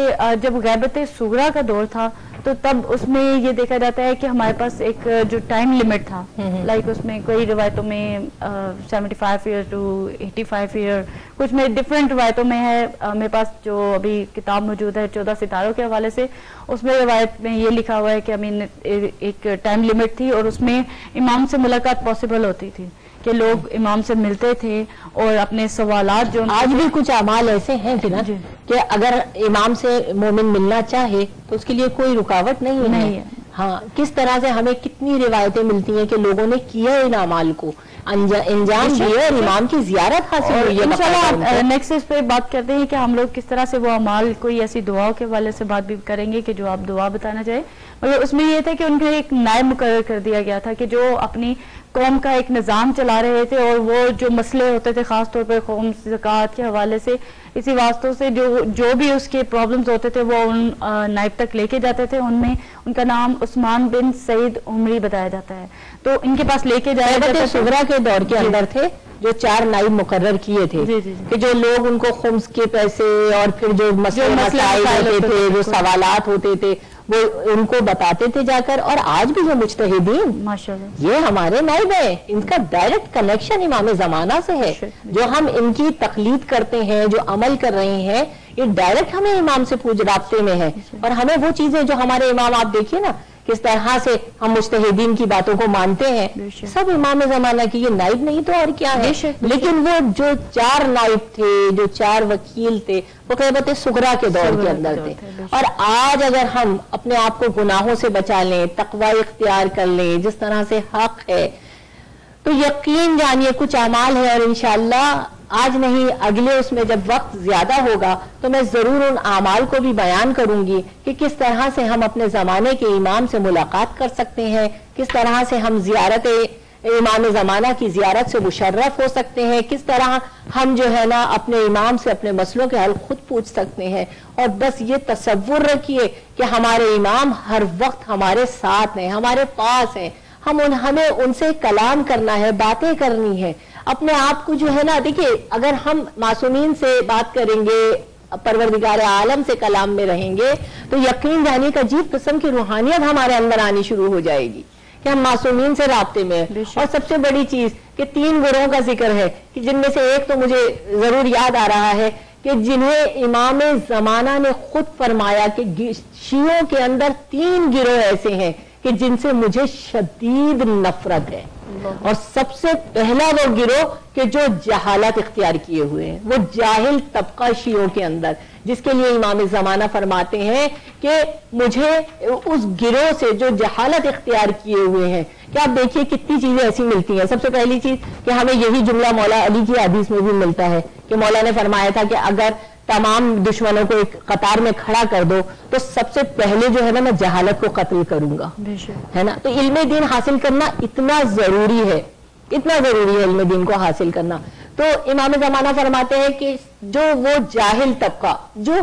جب غیبت صغریٰ کا دور تھا تو تب اس میں یہ دیکھا جاتا ہے کہ ہمارے پاس ایک جو ٹائم لیمٹ تھا، لائک اس میں کوئی روایتوں میں 75 ایئر ٹو 85 ایئر، کچھ میں ڈفرینٹ روایتوں میں ہے، میرے پاس جو ابھی کتاب موجود ہے 14 ستاروں کے حوالے سے، اس میں روایت میں یہ لکھا ہوا ہے کہ ایک ٹائم لیمٹ تھی اور اس میں امام سے ملاقات پاسبل ہوتی تھی کہ لوگ امام سے ملتے تھے اور اپنے سوالات جو آج بھی کچھ اعمال ایسے ہیں کہ اگر امام سے مومن ملنا چاہے تو اس کے لیے کوئی رکاوٹ نہیں ہے۔ ہاں، کس طرح سے ہمیں کتنی روایتیں ملتی ہیں کہ لوگوں نے کیا ان اعمال کو انجام دیے اور امام کی زیارت حاصل ہوئی ہے۔ انشاءاللہ نیکسٹ اس پہ بات کرتے ہیں کہ ہم لوگ کس طرح سے وہ اعمال، کوئی ایسی دعاؤں کے حوالے سے بات بھی کریں گے کہ جو آپ دعا بتانا چاہیں، مگر اس میں یہ تھا کہ ان کا ایک نائب مقرر کر دیا گیا تھا کہ جو اپنی قوم کا ایک نظام چلا رہے تھے، اور وہ جو مسئلے ہوتے تھے خاص طور پر قوم زکوٰۃ کے حوالے سے، اسی واسطوں سے جو بھی اس کے پرابلمز ہوتے تھے وہ ان نائب تک لے کے جاتے تھے. ان میں ان کا نام عثمان بن سعید عمری بتایا جاتا ہے. تو ان کے پاس لے کے جایا جاتا تھا. صغرا کے دور کے اندر تھے جو 4 نائب مقرر کیے تھے کہ جو لوگ ان کو خمس کے پیسے اور پھر جو مسائل ہوتے تھے، جو سوالات ہوتے تھے، وہ ان کو بتاتے تھے جا کر. اور آج بھی جو مجتہدین ماشاءاللہ یہ ہمارے نائب ہیں، ان کا ڈائریکٹ کنیکشن امام زمانہ سے ہے. جو ہم ان کی تقلید کرتے ہیں، جو عمل کر رہے ہیں، یہ ڈائریکٹ ہمیں امام سے رابطے میں ہے. اور ہمیں وہ چیزیں جو ہمارے امام، آپ دیکھیے نا کس طرح سے ہم مجتہدین کی باتوں کو مانتے ہیں، سب امام زمانہ کی. یہ نائب نہیں تو اور کیا ہے. لیکن وہ جو 4 نائب تھے، جو 4 وکیل تھے، وہ قیامت صغرا کے دور کے اندر تھے. اور آج اگر ہم اپنے آپ کو گناہوں سے بچا لیں، تقوی اختیار کر لیں جس طرح سے حق ہے، تو یقین جانیے کچھ اعمال ہے. اور انشاءاللہ آج نہیں اگلے اس میں جب وقت زیادہ ہوگا تو میں ضرور ان اعمال کو بھی بیان کروں گی کہ کس طرح سے ہم اپنے زمانے کے امام سے ملاقات کر سکتے ہیں، کس طرح سے ہم زیارت امام زمانہ کی زیارت سے مشرف ہو سکتے ہیں، کس طرح ہم جو ہے نا اپنے امام سے اپنے مسئلوں کے حل خود پوچھ سکتے ہیں. اور بس یہ تصور رکھیے کہ ہمارے امام ہر وقت ہمارے ساتھ ہیں، ہمارے پاس ہیں. ہمیں ان سے کلام کرنا ہے، باتیں کرنی ہے. اپنے آپ کو جو ہے نا، دیکھیے اگر ہم معصومین سے بات کریں گے، پروردگار عالم سے کلام میں رہیں گے، تو یقین جانیے ایک عجیب قسم کی روحانیت ہمارے اندر آنی شروع ہو جائے گی کہ ہم معصومین سے رابطے میں ہیں. اور سب سے بڑی چیز کہ 3 گروہوں کا ذکر ہے کہ جن میں سے ایک تو مجھے ضرور یاد آ رہا ہے کہ جنہیں امام زمانہ نے خود فرمایا کہ شیعوں کے اندر 3 گروہ ایسے ہیں کہ جن سے مجھے شدید نفرت ہے. اور سب سے پہلا وہ گروہ کہ جو جہالت اختیار کیے ہوئے ہیں، وہ جاہل طبقہ شیعوں کے اندر، جس کے لیے امام زمانہ فرماتے ہیں کہ مجھے اس گروہ سے جو جہالت اختیار کیے ہوئے ہیں. کہ آپ دیکھیے کتنی چیزیں ایسی ملتی ہیں. سب سے پہلی چیز کہ ہمیں یہی جملہ مولا علی کی حدیث میں بھی ملتا ہے کہ مولا نے فرمایا تھا کہ اگر تمام دشمنوں کو ایک قطار میں کھڑا کر دو تو سب سے پہلے جو ہے نا میں جہالت کو قتل کروں گا، ہے نا. تو علم دین حاصل کرنا اتنا ضروری ہے، اتنا ضروری ہے علم دین کو حاصل کرنا. تو امام زمانہ فرماتے ہیں کہ جو وہ جاہل طبقہ جو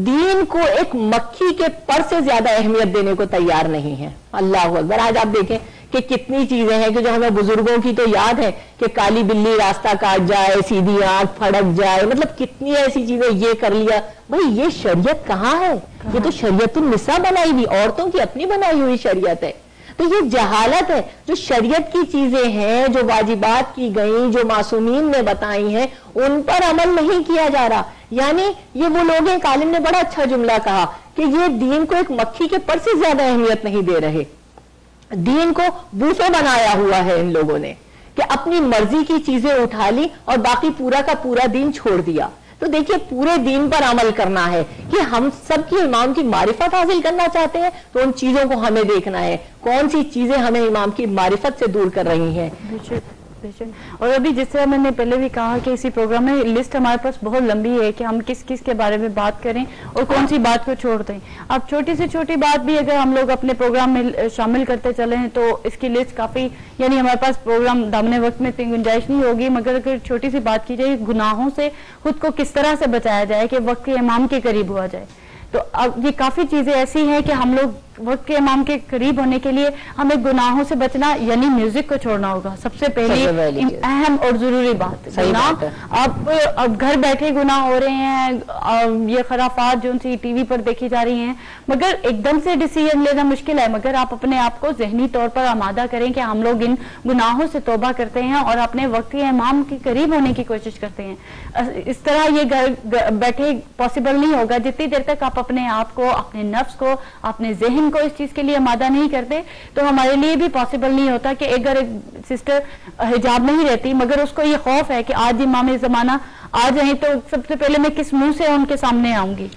دین کو ایک مکھی کے پر سے زیادہ اہمیت دینے کو تیار نہیں ہے. اللہ اکبر. آج آپ دیکھیں کہ کتنی چیزیں ہیں کہ جو ہمیں بزرگوں کی تو یاد ہے کہ کالی بلی راستہ کاٹ جائے، سیدھی آنکھ پھڑک جائے، مطلب کتنی ایسی چیزیں، یہ کر لیا. بھئی یہ شریعت کہاں ہے؟ یہ تو شریعت النساء بنائی ہوئی، عورتوں کی اپنی بنائی ہوئی شریعت ہے. تو یہ جہالت ہے. جو شریعت کی چیزیں ہیں، جو واجبات کی گئیں، جو معصومین نے بتائی ہیں، ان پر عمل نہیں کیا جا رہا. یعنی یہ وہ لوگ ہیں، عالم نے بڑا اچھا جملہ کہا کہ یہ دین کو ایک مکھی کے پر سے زیادہ اہمیت نہیں دے رہے. دین کو بوفے بنایا ہوا ہے ان لوگوں نے کہ اپنی مرضی کی چیزیں اٹھا لی اور باقی پورا کا پورا دین چھوڑ دیا. تو دیکھیے پورے دین پر عمل کرنا ہے کہ ہم سب کی امام کی معرفت حاصل کرنا چاہتے ہیں تو ان چیزوں کو ہمیں دیکھنا ہے کون سی چیزیں ہمیں امام کی معرفت سے دور کر رہی ہیں. اور ابھی جس طرح میں نے پہلے بھی کہا کہ اسی پروگرام میں لسٹ ہمارے پاس بہت لمبی ہے کہ ہم کس کس کے بارے میں بات کریں اور کون سی بات کو چھوڑ دیں. اب چھوٹی سے چھوٹی بات بھی اگر ہم لوگ اپنے پروگرام میں شامل کرتے چلیں تو اس کی لسٹ کافی، یعنی ہمارے پاس پروگرام دامن وقت میں اتنی گنجائش نہیں ہوگی. مگر اگر چھوٹی سی بات کی جائے گناہوں سے خود کو کس طرح سے بچایا جائے کہ وقت کے امام کے قریب ہوا جائے، تو اب یہ کافی چیزیں ایسی ہیں کہ ہم لوگ وقت کے امام کے قریب ہونے کے لیے ہمیں گناہوں سے بچنا یعنی میوزک کو چھوڑنا ہوگا. سب سے پہلی اہم اور ضروری بات گناہ. اب گھر بیٹھے گناہ ہو رہے ہیں، یہ خرافات جو ٹی وی پر دیکھی جا رہی ہیں، مگر ایک دم سے ڈیسیژن لینا مشکل ہے. مگر آپ اپنے آپ کو ذہنی طور پر آمادہ کریں کہ ہم لوگ ان گناہوں سے توبہ کرتے ہیں اور اپنے وقت کے امام کے قریب ہونے کی کوشش کرتے ہیں. اس طرح یہ گھر بیٹھے پاسبل نہیں ہوگا جتنی دیر تک آپ اپنے آپ کو، اپنے نفس کو، اپنے ذہن کو اس چیز کے لیے آمادہ نہیں کرتے تو ہمارے لیے بھی پاسبل نہیں ہوتا کہ اگر ایک سسٹر حجاب نہیں رہتی مگر اس کو یہ خوف ہے کہ آج امام زمانہ آ جائیں تو سب سے پہلے میں کس منہ سے ان کے سامنے آؤں گی.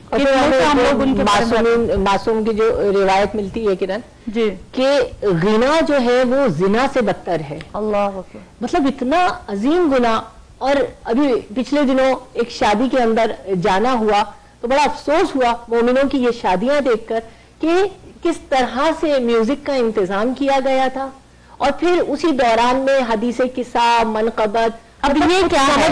معصوم کی جو روایت ملتی ہے کرن جی کہ غنا جو ہے وہ زنا سے بدتر ہے. اللہ اکبر. مطلب اتنا عظیم گناہ. اور ابھی پچھلے دنوں ایک شادی کے اندر جانا ہوا تو بڑا افسوس ہوا مومنوں کی یہ شادیاں دیکھ کر کہ کس طرح سے میوزک کا انتظام کیا گیا تھا اور پھر اسی دوران میں حدیث قصہ منقبت. اب یہ کیا ہے؟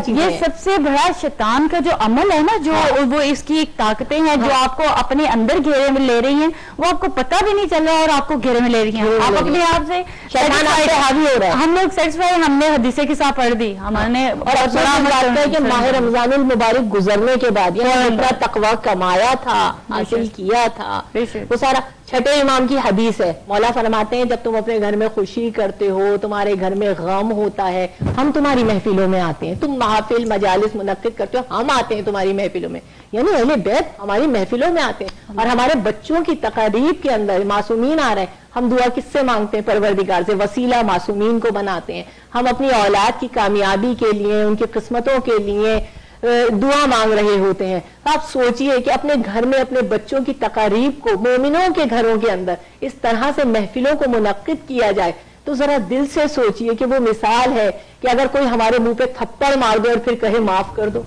یہ سب سے بڑا شیطان کا جو عمل ہے نا، جو وہ اس کی ایک طاقتیں ہیں جو آپ کو اپنے اندر گھیرے میں لے رہی ہیں، وہ آپ کو پتہ بھی نہیں چل رہا اور آپ کو گھیرے میں لے رہی ہیں. آپ اپنے آپ سے حاوی ہو رہا ہے. ہم لوگ سیٹسفائی، ہم نے حدیث کے ساتھ پڑھ دی، ہمارے. اور بڑا بات ہے کہ ماہ رمضان المبارک گزرنے کے بعد اتنا تقویٰ کمایا تھا، حاصل کیا تھا، وہ سارا. چھٹے امام کی حدیث ہے، مولا فرماتے ہیں جب تم اپنے گھر میں خوشی کرتے ہو، تمہارے گھر میں غم ہوتا ہے، ہم تمہاری محفلوں میں آتے ہیں. تم محافل مجالس منعقد کرتے ہو، ہم آتے ہیں تمہاری محفلوں میں. یعنی اہل بیت ہماری محفلوں میں آتے ہیں. اور ہمارے بچوں کی تقاریب کے اندر معصومین آ رہے ہیں، ہم دعا کس سے مانگتے ہیں؟ پروردگار سے. وسیلہ معصومین کو بناتے ہیں. ہم اپنی اولاد کی کامیابی کے لیے، ان کی قسمتوں کے لیے دعا مانگ رہے ہوتے ہیں. آپ سوچئے کہ اپنے گھر میں اپنے بچوں کی تقاریب کو مومنوں کے گھروں کے اندر اس طرح سے محفلوں کو منعقد کیا جائے تو ذرا دل سے سوچئے کہ وہ مثال ہے کہ اگر کوئی ہمارے منہ پہ تھپڑ مار دے اور پھر کہے معاف کر دو،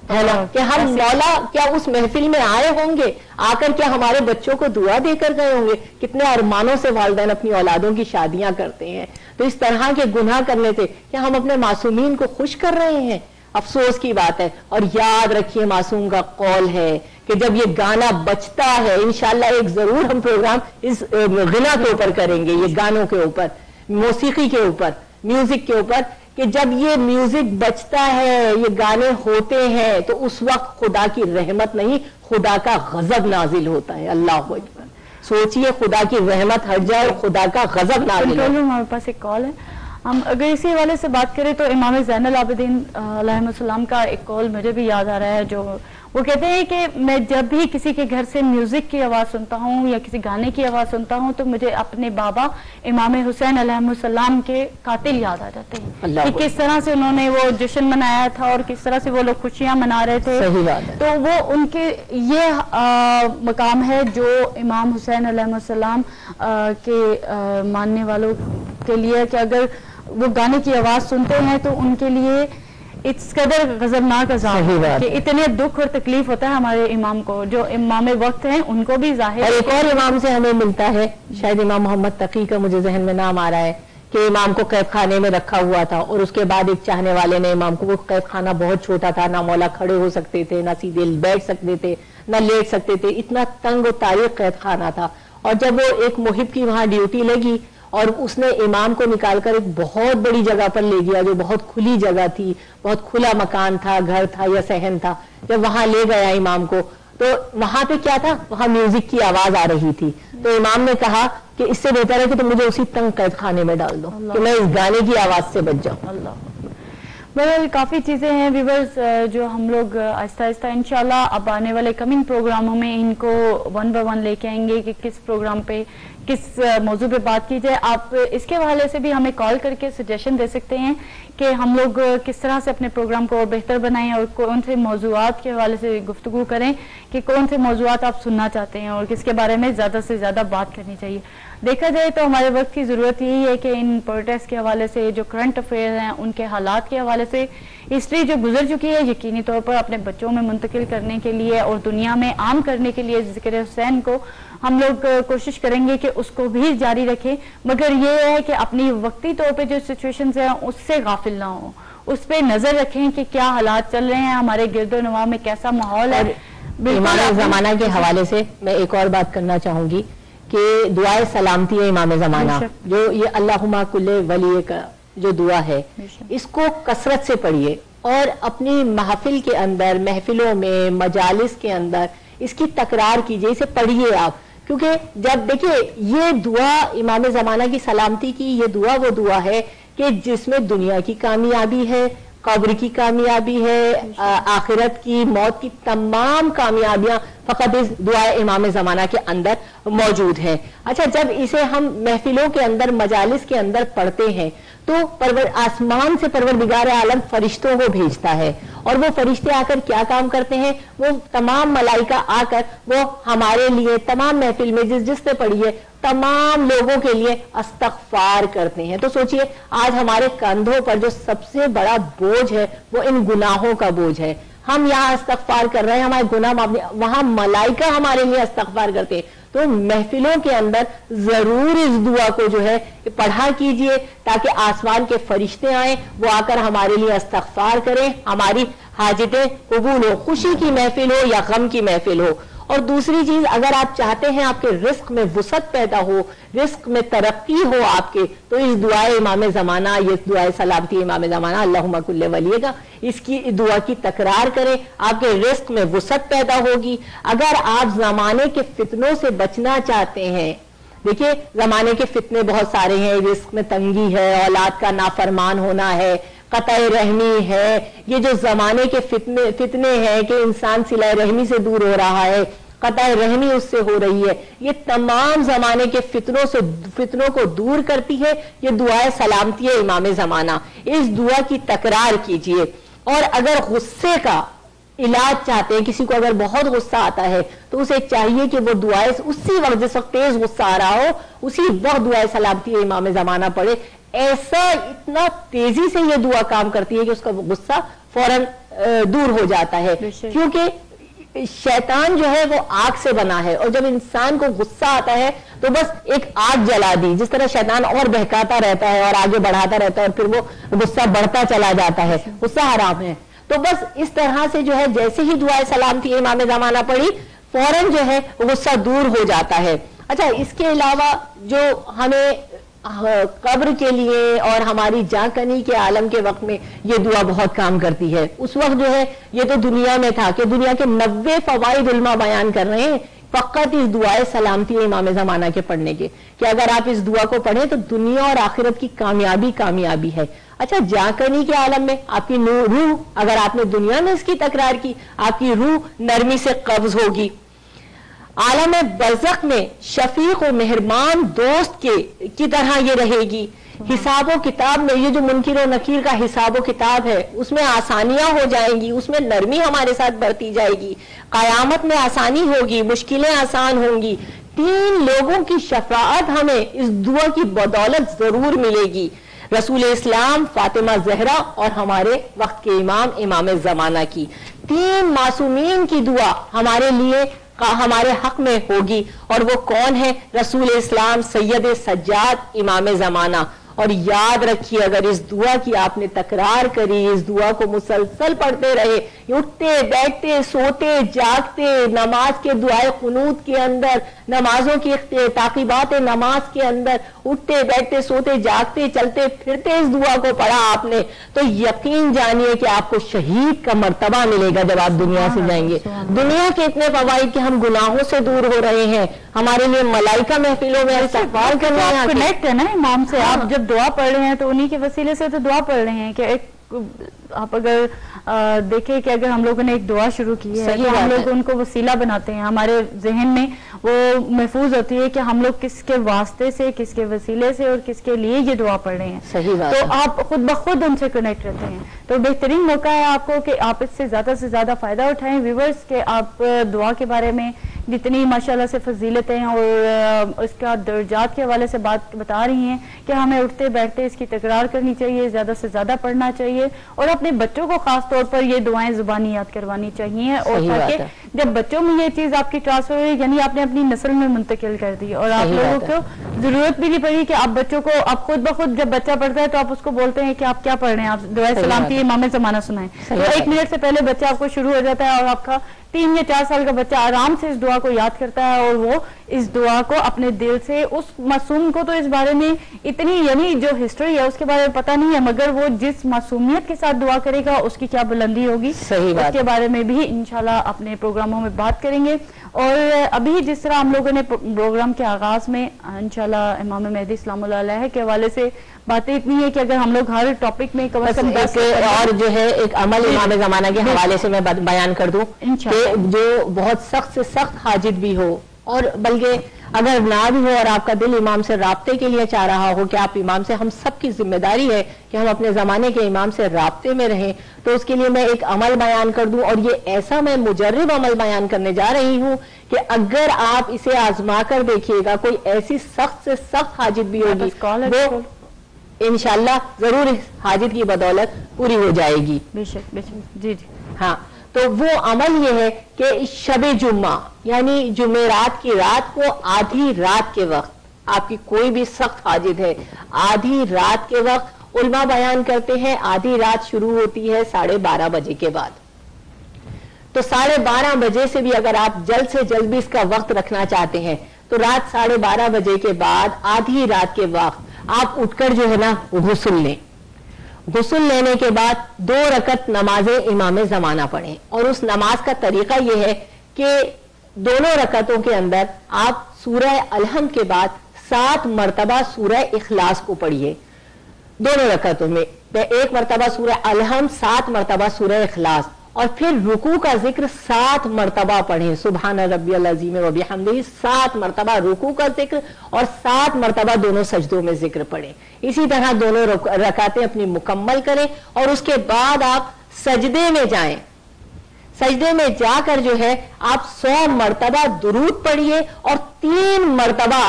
ہے نا، کہ ہم مولا کیا اس محفل میں آئے ہوں گے، آ کر کیا ہمارے بچوں کو دعا دے کر گئے ہوں گے؟ کتنے ارمانوں سے والدین اپنی اولادوں کی شادیاں کرتے ہیں. تو اس طرح کے گناہ کرنے سے کیا ہم اپنے معصومین کو خوش کر رہے ہیں؟ افسوس کی بات ہے. اور یاد رکھیے معصوم کا قول ہے کہ جب یہ گانا بجتا ہے، انشاءاللہ ایک ضرور ہم پروگرام اس غنا کے اوپر کریں گے، یہ گانوں کے اوپر، موسیقی کے اوپر، میوزک کے اوپر، کہ جب یہ میوزک بجتا ہے، یہ گانے ہوتے ہیں تو اس وقت خدا کی رحمت نہیں، خدا کا غضب نازل ہوتا ہے. اللہ اکبر. سوچئے خدا کی رحمت ہٹ جائے اور خدا کا غضب نازل ہو. ہمارے پاس ایک کال ہے. ہم اگر اسی حوالے سے بات کریں تو امام زین العابدین علیہ السلام کا ایک قول مجھے بھی یاد آ رہا ہے، جو وہ کہتے ہیں کہ میں جب بھی کسی کے گھر سے میوزک کی آواز سنتا ہوں یا کسی گانے کی آواز سنتا ہوں تو مجھے اپنے بابا امام حسین علیہ السلام کے قاتل یاد آ جاتے ہیں کہ کس طرح سے انہوں نے وہ جشن منایا تھا اور کس طرح سے وہ لوگ خوشیاں منا رہے تھے. تو وہ ان کے یہ مقام ہے جو امام حسین علیہ السلام کے ماننے والوں کے لیے کہ اگر وہ گانے کی آواز سنتے ہیں تو ان کے لیے اس قدر غضبناک عذاب کہ اتنے دکھ اور تکلیف ہوتا ہے ہمارے امام کو، جو امام وقت ہیں ان کو بھی ظاہر. اور ایک اور امام سے ہمیں ملتا ہے، شاید امام محمد تقی کا مجھے ذہن میں نام آ رہا ہے، کہ امام کو قید خانے میں رکھا ہوا تھا اور اس کے بعد ایک چاہنے والے نے امام کو، وہ قید خانہ بہت چھوٹا تھا، نہ مولا کھڑے ہو سکتے تھے، نہ سیدھے بیٹھ سکتے تھے، نہ لیٹ سکتے تھے، اتنا تنگ و تاریک قید خانہ تھا. اور جب وہ ایک محب کی وہاں ڈیوٹی لگی اور اس نے امام کو نکال کر ایک بہت بڑی جگہ پر لے گیا جو بہت کھلی جگہ تھی، بہت کھلا مکان تھا، گھر تھا یا صحن تھا. جب وہاں لے گیا امام کو تو وہاں پہ کیا تھا، وہاں میوزک کی آواز آ رہی تھی. تو امام نے کہا کہ اس سے بہتر ہے کہ تم مجھے اسی تنگ قید خانے میں ڈال دو کہ میں اس گانے کی آواز سے بچ جاؤں. بہرحال کافی چیزیں ہیں ویورز جو ہم لوگ آہستہ آہستہ انشاءاللہ اب آنے والے کمنگ پروگراموں میں ان کو 1 by 1 لے کے آئیں گے کہ کس پروگرام پہ کس موضوع پہ بات کی جائے. آپ اس کے حوالے سے بھی ہمیں کال کر کے سجیشن دے سکتے ہیں کہ ہم لوگ کس طرح سے اپنے پروگرام کو اور بہتر بنائیں اور کون سے موضوعات کے حوالے سے گفتگو کریں، کہ کون سے موضوعات آپ سننا چاہتے ہیں اور کس کے بارے میں زیادہ سے زیادہ بات کرنی چاہیے. دیکھا جائے تو ہمارے وقت کی ضرورت یہی ہے کہ ان پروٹیسٹ کے حوالے سے جو کرنٹ افیئر ہیں ان کے حالات کے حوالے سے ہسٹری جو گزر چکی ہے یقینی طور پر اپنے بچوں میں منتقل کرنے کے لیے اور دنیا میں عام کرنے کے لیے ذکر حسین کو ہم لوگ کوشش کریں گے کہ اس کو بھی جاری رکھیں، مگر یہ ہے کہ اپنی وقتی طور پہ جو سچویشنز ہیں اس سے غافل نہ ہوں، اس پہ نظر رکھیں کہ کیا حالات چل رہے ہیں، ہمارے گرد و نواح میں کیسا ماحول ہے. امام زمانہ کے حوالے سے میں ایک اور بات کرنا چاہوں گی کہ دعائے سلامتی ہے امام زمانہ، جو یہ اللہم کل ولی کا جو دعا ہے اس کو کثرت سے پڑھیے اور اپنی محفل کے اندر، محفلوں میں، مجالس کے اندر اس کی تکرار کیجئے، اسے پڑھیے آپ. کیونکہ جب دیکھیں یہ دعا امام زمانہ کی سلامتی کی، یہ دعا وہ دعا ہے کہ جس میں دنیا کی کامیابی ہے، قبر کی کامیابی ہے، آخرت کی، موت کی تمام کامیابیاں فقط اس دعا امام زمانہ کے اندر موجود ہیں. اچھا، جب اسے ہم محفلوں کے اندر، مجالس کے اندر پڑھتے ہیں تو آسمان سے پروردگار عالم فرشتوں کو بھیجتا ہے اور وہ فرشتے آ کر کیا کام کرتے ہیں، وہ تمام ملائکہ آ کر وہ ہمارے لیے تمام محفل میں جس نے پڑھی ہے تمام لوگوں کے لیے استغفار کرتے ہیں. تو سوچئے آج ہمارے کندھوں پر جو سب سے بڑا بوجھ ہے وہ ان گناہوں کا بوجھ ہے. ہم یہاں استغفار کر رہے ہیں، ہمارے گناہ معاف، وہاں ملائکہ ہمارے لیے استغفار کرتے ہیں. تو محفلوں کے اندر ضرور اس دعا کو جو ہے پڑھا کیجئے تاکہ آسمان کے فرشتے آئیں، وہ آ کر ہمارے لیے استغفار کریں، ہماری حاجتیں قبول ہو، خوشی کی محفل ہو یا غم کی محفل ہو۔ اور دوسری چیز، اگر آپ چاہتے ہیں آپ کے رزق میں وسعت پیدا ہو، رزق میں ترقی ہو آپ کے، تو اس دعائے امام زمانہ، یہ دعائے سلامتی امام زمانہ اللہم کل ولی کا، اس کی دعا کی تکرار کریں، آپ کے رزق میں وسعت پیدا ہوگی۔ اگر آپ زمانے کے فتنوں سے بچنا چاہتے ہیں، دیکھیے زمانے کے فتنے بہت سارے ہیں، رزق میں تنگی ہے، اولاد کا نافرمان ہونا ہے، قطع رحمی ہے، یہ جو زمانے کے فتنے ہیں کہ انسان صلہ رحمی سے دور ہو رہا ہے، قطع رحمی اس سے ہو رہی ہے، یہ تمام زمانے کے فتنوں کو دور کرتی ہے یہ دعائے سلامتی امام زمانہ۔ اس دعا کی تکرار کیجئے۔ اور اگر غصے کا علاج چاہتے ہیں، کسی کو اگر بہت غصہ آتا ہے تو اسے چاہیے کہ وہ دعائے اسی وقت، جس وقت تیز غصہ آ رہا ہو، اسی وقت دعائے سلامتی امام زمانہ پڑھے۔ ایسا اتنا تیزی سے یہ دعا کام کرتی ہے کہ اس کا غصہ فوراً دور ہو جاتا ہے، کیونکہ شیطان جو ہے وہ آگ سے بنا ہے، اور جب انسان کو غصہ آتا ہے تو بس ایک آگ جلا دی، جس طرح شیطان اور بہکاتا رہتا ہے اور آگے بڑھاتا رہتا ہے اور پھر وہ غصہ بڑھتا چلا جاتا ہے، غصہ حرام ہے۔ تو بس اس طرح سے جو ہے جیسے ہی دعائے سلامتی امام زمانہ پڑھی فوراً جو ہے غصہ دور ہو جاتا ہے۔ اچھا، اس کے علاوہ جو ہمیں قبر کے لیے اور ہماری جاں کنی کے عالم کے وقت میں یہ دعا بہت کام کرتی ہے۔ اس وقت جو ہے یہ تو دنیا میں تھا کہ دنیا کے 90 فوائد علماء بیان کر رہے ہیں فقط اس دعائے سلامتی امام زمانہ کے پڑھنے کے، کہ اگر آپ اس دعا کو پڑھیں تو دنیا اور آخرت کی کامیابی ہے۔ اچھا، جاں کنی کے عالم میں آپ کی روح، اگر آپ نے دنیا میں اس کی تکرار کی، آپ کی روح نرمی سے قبض ہوگی۔ عالم برزخ میں شفیق و مہربان دوست کی طرح یہ رہے گی۔ حساب و کتاب میں یہ جو منکر و نکیر کا حساب و کتاب ہے اس میں آسانیاں ہو جائیں گی، اس میں نرمی ہمارے ساتھ بڑھتی جائے گی، قیامت میں آسانی ہوگی، مشکلیں آسان ہوں گی۔ 3 لوگوں کی شفاعت ہمیں اس دعا کی بدولت ضرور ملے گی، رسول اسلام، فاطمہ زہرا اور ہمارے وقت کے امام زمانہ کی۔ 3 معصومین کی دعا ہمارے لیے ہمارے حق میں ہوگی، اور وہ کون ہے؟ رسول اسلام، سید سجاد، امام زمانہ۔ اور یاد رکھیے، اگر اس دعا کی آپ نے تکرار کری، اس دعا کو مسلسل پڑھتے رہے، اٹھتے بیٹھتے سوتے جاگتے، نماز کے دعائے قنوت کے اندر، نمازوں کی تعقیبات نماز کے اندر، اٹھتے بیٹھتے سوتے جاگتے چلتے پھرتے اس دعا کو پڑھا آپ نے، تو یقین جانیے کہ آپ کو شہید کا مرتبہ ملے گا جب آپ دنیا سے جائیں گے۔ دنیا کے اتنے فوائد کہ ہم گناہوں سے دور ہو رہے ہیں، ہمارے لیے ملائکہ محفلوں میں استغفار کر رہے ہیں، کنیکٹ ہے نا امام سے۔ آپ جب دعا پڑھ رہے ہیں تو انہی کے وسیلے سے تو دعا پڑھ رہے ہیں، کہ ایک آپ اگر دیکھیں کہ اگر ہم لوگوں نے ایک دعا شروع کی ہے تو ہم لوگ ان کو وسیلہ بناتے ہیں، ہمارے ذہن میں وہ محفوظ ہوتی ہے کہ ہم لوگ کس کے واسطے سے، کس کے وسیلے سے اور کس کے لیے یہ دعا پڑھ رہے ہیں۔ صحیح بات تو آپ خود بخود ان سے کنیکٹ رہتے ہیں، تو بہترین موقع ہے آپ کو کہ آپ اس سے زیادہ فائدہ اٹھائیں ویورز، کہ آپ دعا کے بارے میں جتنی ماشاءاللہ سے فضیلتیں اور اس کا درجات کے حوالے سے بات بتا رہی ہیں کہ ہمیں اٹھتے بیٹھتے اس کی تکرار کرنی چاہیے، زیادہ سے زیادہ پڑھنا چاہیے، اور اپنے بچوں کو خاص طور پر یہ دعائیں زبانی یاد کروانی چاہیے، اور تاکہ جب بچوں میں یہ چیز آپ کی ٹرانسفر ہوئی، یعنی آپ نے اپنی نسل میں منتقل کر دی، اور آپ لوگوں کو ضرورت بھی نہیں پڑی کہ آپ بچوں کو، آپ خود بخود جب بچہ پڑھتا ہے تو آپ اس کو بولتے ہیں کہ آپ کیا پڑھ رہے ہیں، آپ دعائے سلامتی امام زمانہ سنائیں، تو 1 منٹ سے پہلے بچہ آپ کو شروع ہو جاتا ہے، اور آپ کا 3 یا 4 سال کا بچہ آرام سے اس دعا کو یاد کرتا ہے، اور وہ اس دعا کو اپنے دل سے، اس معصوم کو تو اس بارے میں اتنی، یعنی جو ہسٹری ہے اس کے بارے میں پتہ نہیں ہے، مگر وہ جس معصومیت کے ساتھ دعا کرے گا اس کی کیا بلندی ہوگی، اس کے بارے میں بھی انشاءاللہ اپنے پروگراموں میں بات کریں گے۔ اور ابھی جس طرح ہم لوگوں نے پروگرام کے آغاز میں انشاءاللہ امام مہدی اسلام اللہ علیہ کے حوالے سے باتیں اتنی ہے کہ اگر ہم لوگ ہر ٹاپک میں کم از کم اور جو ہے ایک عمل امام زمانہ کے حوالے سے میں بیان کر دوں کہ جو بہت سخت سے سخت حاجت بھی ہو، اور بلکہ اگر نہ بھی ہو اور آپ کا دل امام سے رابطے کے لیے چاہ رہا ہو کہ آپ امام سے، ہم سب کی ذمہ داری ہے کہ ہم اپنے زمانے کے امام سے رابطے میں رہیں، تو اس کے لیے میں ایک عمل بیان کر دوں، اور یہ ایسا میں مجرب عمل بیان کرنے جا رہی ہوں کہ اگر آپ اسے آزما کر دیکھیے گا، کوئی ایسی سخت سے سخت حاجت بھی ہوگی وہ انشاءاللہ ضرور اس حاجت کی بدولت پوری ہو جائے گی۔ بے شک، بے شک، جی جی، ہاں، تو وہ عمل یہ ہے کہ شب جمعہ یعنی جمعرات کی رات کو آدھی رات کے وقت، آپ کی کوئی بھی سخت حاجت ہے، آدھی رات کے وقت علماء بیان کرتے ہیں آدھی رات شروع ہوتی ہے 12:30 بجے کے بعد، تو 12:30 بجے سے بھی اگر آپ جلد سے جلد بھی اس کا وقت رکھنا چاہتے ہیں تو رات 12:30 بجے کے بعد آدھی رات کے وقت آپ اٹھ کر جو ہے نا غسل لیں، غسل لینے کے بعد 2 رکعت نماز امام زمانہ پڑھیں، اور اس نماز کا طریقہ یہ ہے کہ دونوں رکعتوں کے اندر آپ سورہ الحمد کے بعد 7 مرتبہ سورہ اخلاص کو پڑھیے، دونوں رکعتوں میں 1 مرتبہ سورہ الحمد، 7 مرتبہ سورہ اخلاص، اور پھر رکوع کا ذکر 7 مرتبہ پڑھیں، سبحان ربی العظیم و بحمدہ 7 مرتبہ رکوع کا ذکر، اور 7 مرتبہ دونوں سجدوں میں ذکر پڑھیں، اسی طرح دونوں رکعتیں اپنی مکمل کریں، اور اس کے بعد آپ سجدے میں جائیں، سجدے میں جا کر جو ہے آپ 100 مرتبہ درود پڑھیے، اور 3 مرتبہ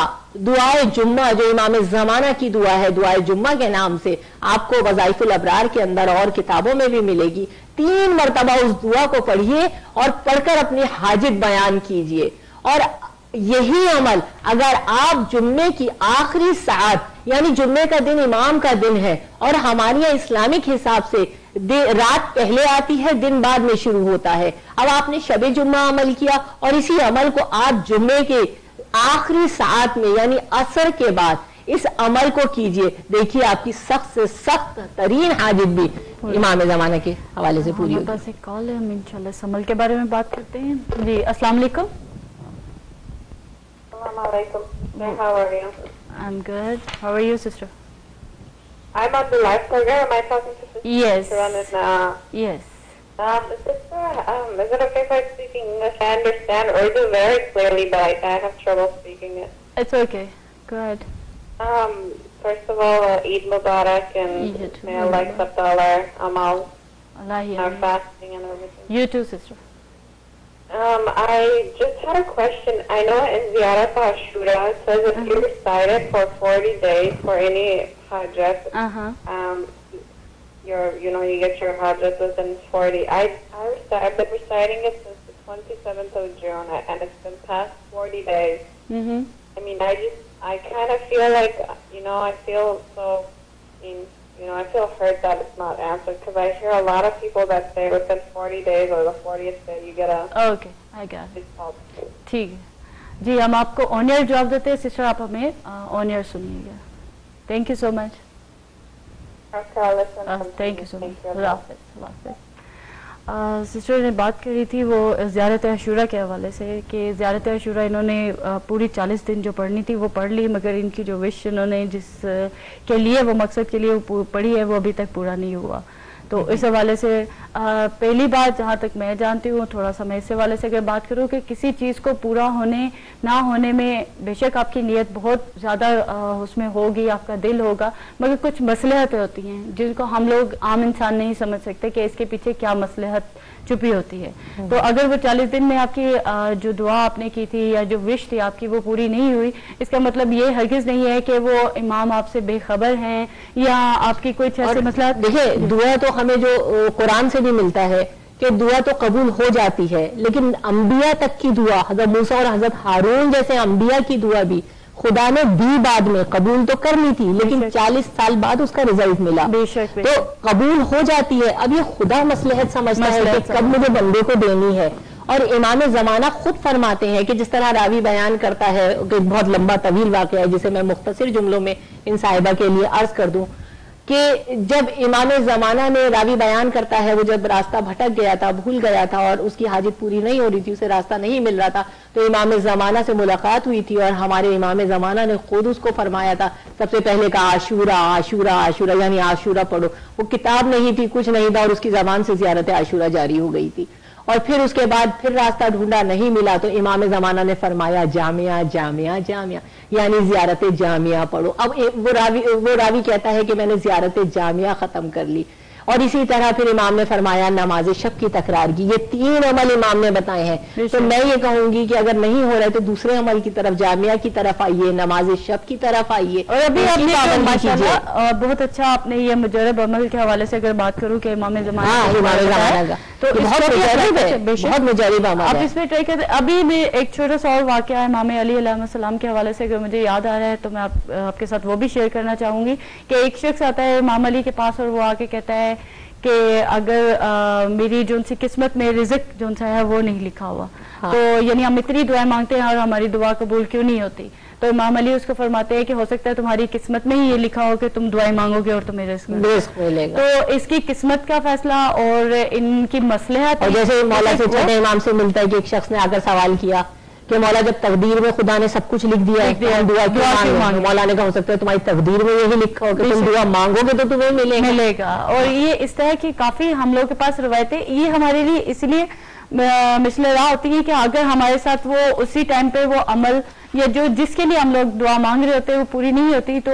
دعائے جمعہ جو امام زمانہ کی دعا ہے، دعائے جمعہ کے نام سے آپ کو وظائف الابرار کے اندر اور کتابوں میں بھی ملے گی، 3 مرتبہ اس دعا کو پڑھیے اور پڑھ کر اپنی حاجت بیان کیجئے۔ اور یہی عمل اگر آپ جمعے کی آخری ساعت یعنی جمعے کا دن امام کا دن ہے اور ہمارے اسلامک حساب سے رات پہلے آتی ہے، دن بعد میں شروع ہوتا ہے، اب آپ نے شب جمعہ عمل کیا اور اسی عمل کو آپ جمعے کے آخری ساعت میں یعنی عصر کے بعد اس عمل کو کیجئے، دیکھیے آپ کی سخت سے سخت ترین حاجت بھی امام زمانہ کے حوالے سے پوری ہوگی۔ بس ایک کال ہے، ہم انشاءاللہ اس عمل کے بارے میں بات کرتے ہیں۔ جی السلام علیکم۔ السلام علیکم. How are you? I'm good. How are you, sister? I'm on the live program. Am I talking to Sister? Yes. Yes. Yes. Sister, is it okay if I speak English? I understand Urdu very clearly, but I have trouble speaking it. It's okay. Go ahead. First of all, Eid Mubarak, and Eid may Allah accept all our amal, Allah our fasting and everything. You too, sister. I just had a question. I know in Ziyarat Ashura it says if you recite it for 40 days for any hajjat, you get your hajjat within 40. I've been reciting it since the 27th of June, and it's been past 40 days. I mean, I kind of feel like, I feel so, I feel hurt that it's not answered, because I hear a lot of people that say within 40 days or the 40th day you get a... Okay, I got it. result. ٹھیک ہے جی، ہم آپ کو آن year جواب دیتے ہیں، sister آپ ہمیں آن ایئر سنیے گا۔ Thank you so much. Okay, I'll listen. Thank you so Thank much, you. اللہ حافظ۔ اللہ حافظ۔ سسٹر نے بات کری تھی وہ زیارت عاشورہ کے حوالے سے کہ زیارت عاشورہ انہوں نے پوری 40 دن جو پڑھنی تھی وہ پڑھ لی، مگر ان کی جو وش انہوں نے جس کے لیے وہ مقصد کے لیے وہ پڑھی ہے وہ ابھی تک پورا نہیں ہوا۔ تو اس حوالے سے پہلی بات جہاں تک میں جانتی ہوں، تھوڑا سا میں اس حوالے سے اگر بات کروں کہ کسی چیز کو پورا ہونے نہ ہونے میں بے شک آپ کی نیت بہت زیادہ اس میں ہوگی، آپ کا دل ہوگا، مگر کچھ مصلحتیں ہوتی ہیں جن کو ہم لوگ عام انسان نہیں سمجھ سکتے کہ اس کے پیچھے کیا مصلحت چھپی ہوتی ہے۔ تو اگر وہ 40 دن میں آپ کی جو دعا آپ نے کی تھی یا جو وش تھی آپ کی وہ پوری نہیں ہوئی، اس کا مطلب یہ ہرگز نہیں ہے کہ وہ امام آپ سے بے خبر ہیں یا آپ کی کوئی ایسے مسئلہ۔ دیکھیں دعا تو ہمیں جو قرآن سے بھی ملتا ہے کہ دعا تو قبول ہو جاتی ہے، لیکن انبیاء تک کی دعا، حضرت موسیٰ اور حضرت ہارون جیسے انبیاء کی دعا بھی خدا نے دی، بعد میں قبول تو کرنی تھی لیکن 40 سال بعد اس کا رزلٹ ملا، تو قبول ہو جاتی ہے۔ اب یہ خدا مصلحت سمجھتا ہے کہ کب مجھے بندے کو دینی ہے، اور امام زمانہ خود فرماتے ہیں کہ جس طرح راوی بیان کرتا ہے کہ بہت لمبا طویل واقعہ ہے جسے میں مختصر جملوں میں ان صاحبہ کے لیے عرض کر دوں کہ جب امام زمانہ نے راوی بیان کرتا ہے وہ جب راستہ بھٹک گیا تھا، بھول گیا تھا اور اس کی حاجت پوری نہیں ہو رہی تھی، اسے راستہ نہیں مل رہا تھا، تو امام زمانہ سے ملاقات ہوئی تھی اور ہمارے امام زمانہ نے خود اس کو فرمایا تھا، سب سے پہلے کہا عاشورہ عاشورہ عاشورہ یعنی عاشورہ پڑھو۔ وہ کتاب نہیں تھی، کچھ نہیں تھا، اور اس کی زبان سے زیارت عاشورہ جاری ہو گئی تھی، اور پھر اس کے بعد پھر راستہ ڈھونڈا نہیں ملا تو امام زمانہ نے فرمایا جامعہ جامعہ جامعہ یعنی زیارت جامعہ پڑھو۔ اب وہ راوی کہتا ہے کہ میں نے زیارت جامعہ ختم کر لی، اور اسی طرح پھر امام نے فرمایا نماز شب کی تکرار کی. یہ 3 عمل امام نے بتائے ہیں. تو میں یہ کہوں گی کہ اگر نہیں ہو رہا ہے تو دوسرے عمل کی طرف, جامعہ کی طرف آئیے, نماز شب کی طرف آئیے. اور ابھی آپ نے ماشاءاللہ بہت اچھا آپ نے یہ مجرب عمل کے حوالے سے اگر بات کروں کہ امام زمانہ کا تو بہت مجرب عمل آپ اس میں ٹرائی کرتے. ابھی بھی ایک چھوٹا سا اور واقعہ ہے امام علی علیہ السلام کے حوالے سے اگر مجھے یاد آ رہا ہے تو میں آپ کے ساتھ وہ بھی شیئر کرنا چاہوں گی کہ ایک شخص آتا ہے امام علی کے پاس اور وہ آ کے کہتا ہے کہ اگر میری جو سی قسمت میں رزق جو سا ہے وہ نہیں لکھا ہوا تو یعنی ہم اتنی دعائیں مانگتے ہیں اور ہماری دعا قبول کیوں نہیں ہوتی. تو امام علی اس کو فرماتے ہیں کہ ہو سکتا ہے تمہاری قسمت میں ہی یہ لکھا ہو کہ تم دعائیں مانگو گے اور تمہیں رزق ملے گا. تو اس کی قسمت کا فیصلہ اور ان کی مصلحت, اور جیسے مولا سے چھٹے امام سے ملتا ہے کہ ایک شخص نے آ کر سوال کیا کہ مولا جب تقدیر میں خدا نے سب کچھ لکھ دیا ہے دعا کیوں مانگو. مولا نے کہا ہو سکتا ہے تمہاری تقدیر میں یہی لکھا ہو کہ تم دعا مانگو گے تو تمہیں ملے گا. اور یہ اس طرح کی کافی ہم لوگ کے پاس روایتیں یہ ہمارے لیے اس لیے مثل راہ ہوتی ہے کہ اگر ہمارے ساتھ وہ اسی ٹائم پہ وہ عمل یا جو جس کے لیے ہم لوگ دعا مانگ رہے ہوتے ہیں وہ پوری نہیں ہوتی تو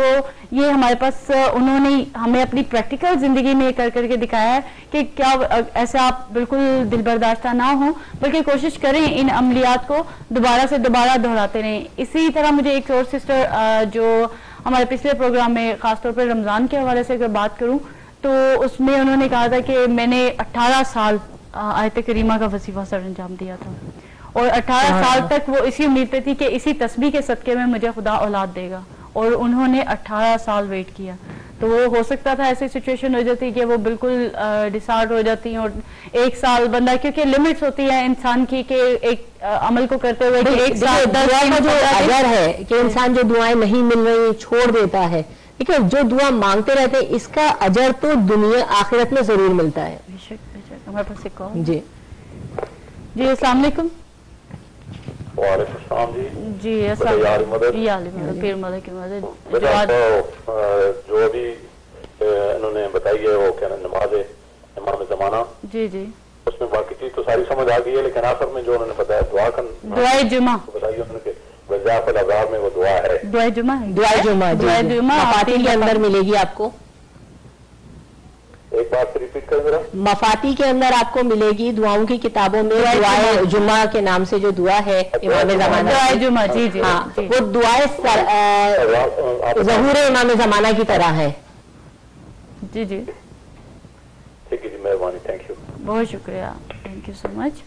یہ ہمارے پاس انہوں نے ہمیں اپنی پریکٹیکل زندگی میں کر کے دکھایا ہے کہ کیا ایسے آپ بالکل دل برداشتہ نہ ہوں بلکہ کوشش کریں ان عملیات کو دوبارہ سے دوبارہ دہراتے رہیں. اسی طرح مجھے ایک اور سسٹر جو ہمارے پچھلے پروگرام میں خاص طور پر رمضان کے حوالے سے اگر بات کروں تو اس میں انہوں نے کہا تھا کہ میں نے 18 سال آیت کریمہ کا وظیفہ سر انجام دیا تھا اور 18 سال تک وہ اسی امید پہ تھی کہ اسی تسبیح کے صدقے میں مجھے خدا اولاد دے گا اور انہوں نے 18 سال ویٹ کیا. تو وہ ہو سکتا تھا ایسی سچویشن ہو جاتی کہ وہ بالکل ڈسارڈ ہو جاتی ہیں اور 1 سال بندہ کیونکہ لمٹس ہوتی ہے انسان کی کہ ایک عمل کو کرتے ہوئے 1 سال جو اجر ہے کہ انسان جو دعائیں نہیں مل رہی چھوڑ دیتا ہے ٹھیک ہے جو دعا مانگتے رہتے ہیں اس کا اجر تو دنیا آخرت میں ضرور ملتا ہے. ہمارے پاس ایک کال. جی السلام علیکم. وعلیکم السلام. جی پیر مدد کی مدد جو ابھی انہوں نے بتائی ہے وہ کیا نماز امام زمانہ جی اس میں باقی چیز تو ساری سمجھ آ گئی ہے لیکن آخر میں جو انہوں نے بتایا دعائے جمعہ بتائی انہوں نے وضاحت الابرار میں وہ دعا ہے دعائے جمعہ مفاتی کے اندر ملے گی آپ کو. ایک بار ریپیٹ کریں ذرا. مفاتی کے اندر آپ کو ملے گی دعاؤں کی کتابوں میں دعائے جمعہ کے نام سے جو دعا ہے امام زمانہ دعائے جمعہ. جی وہ دعائے ظہور امام زمانہ کی طرح ہے. جی ٹھیک ہے جی مہربانی. Thank you. بہت شکریہ. تھینک یو سو مچ.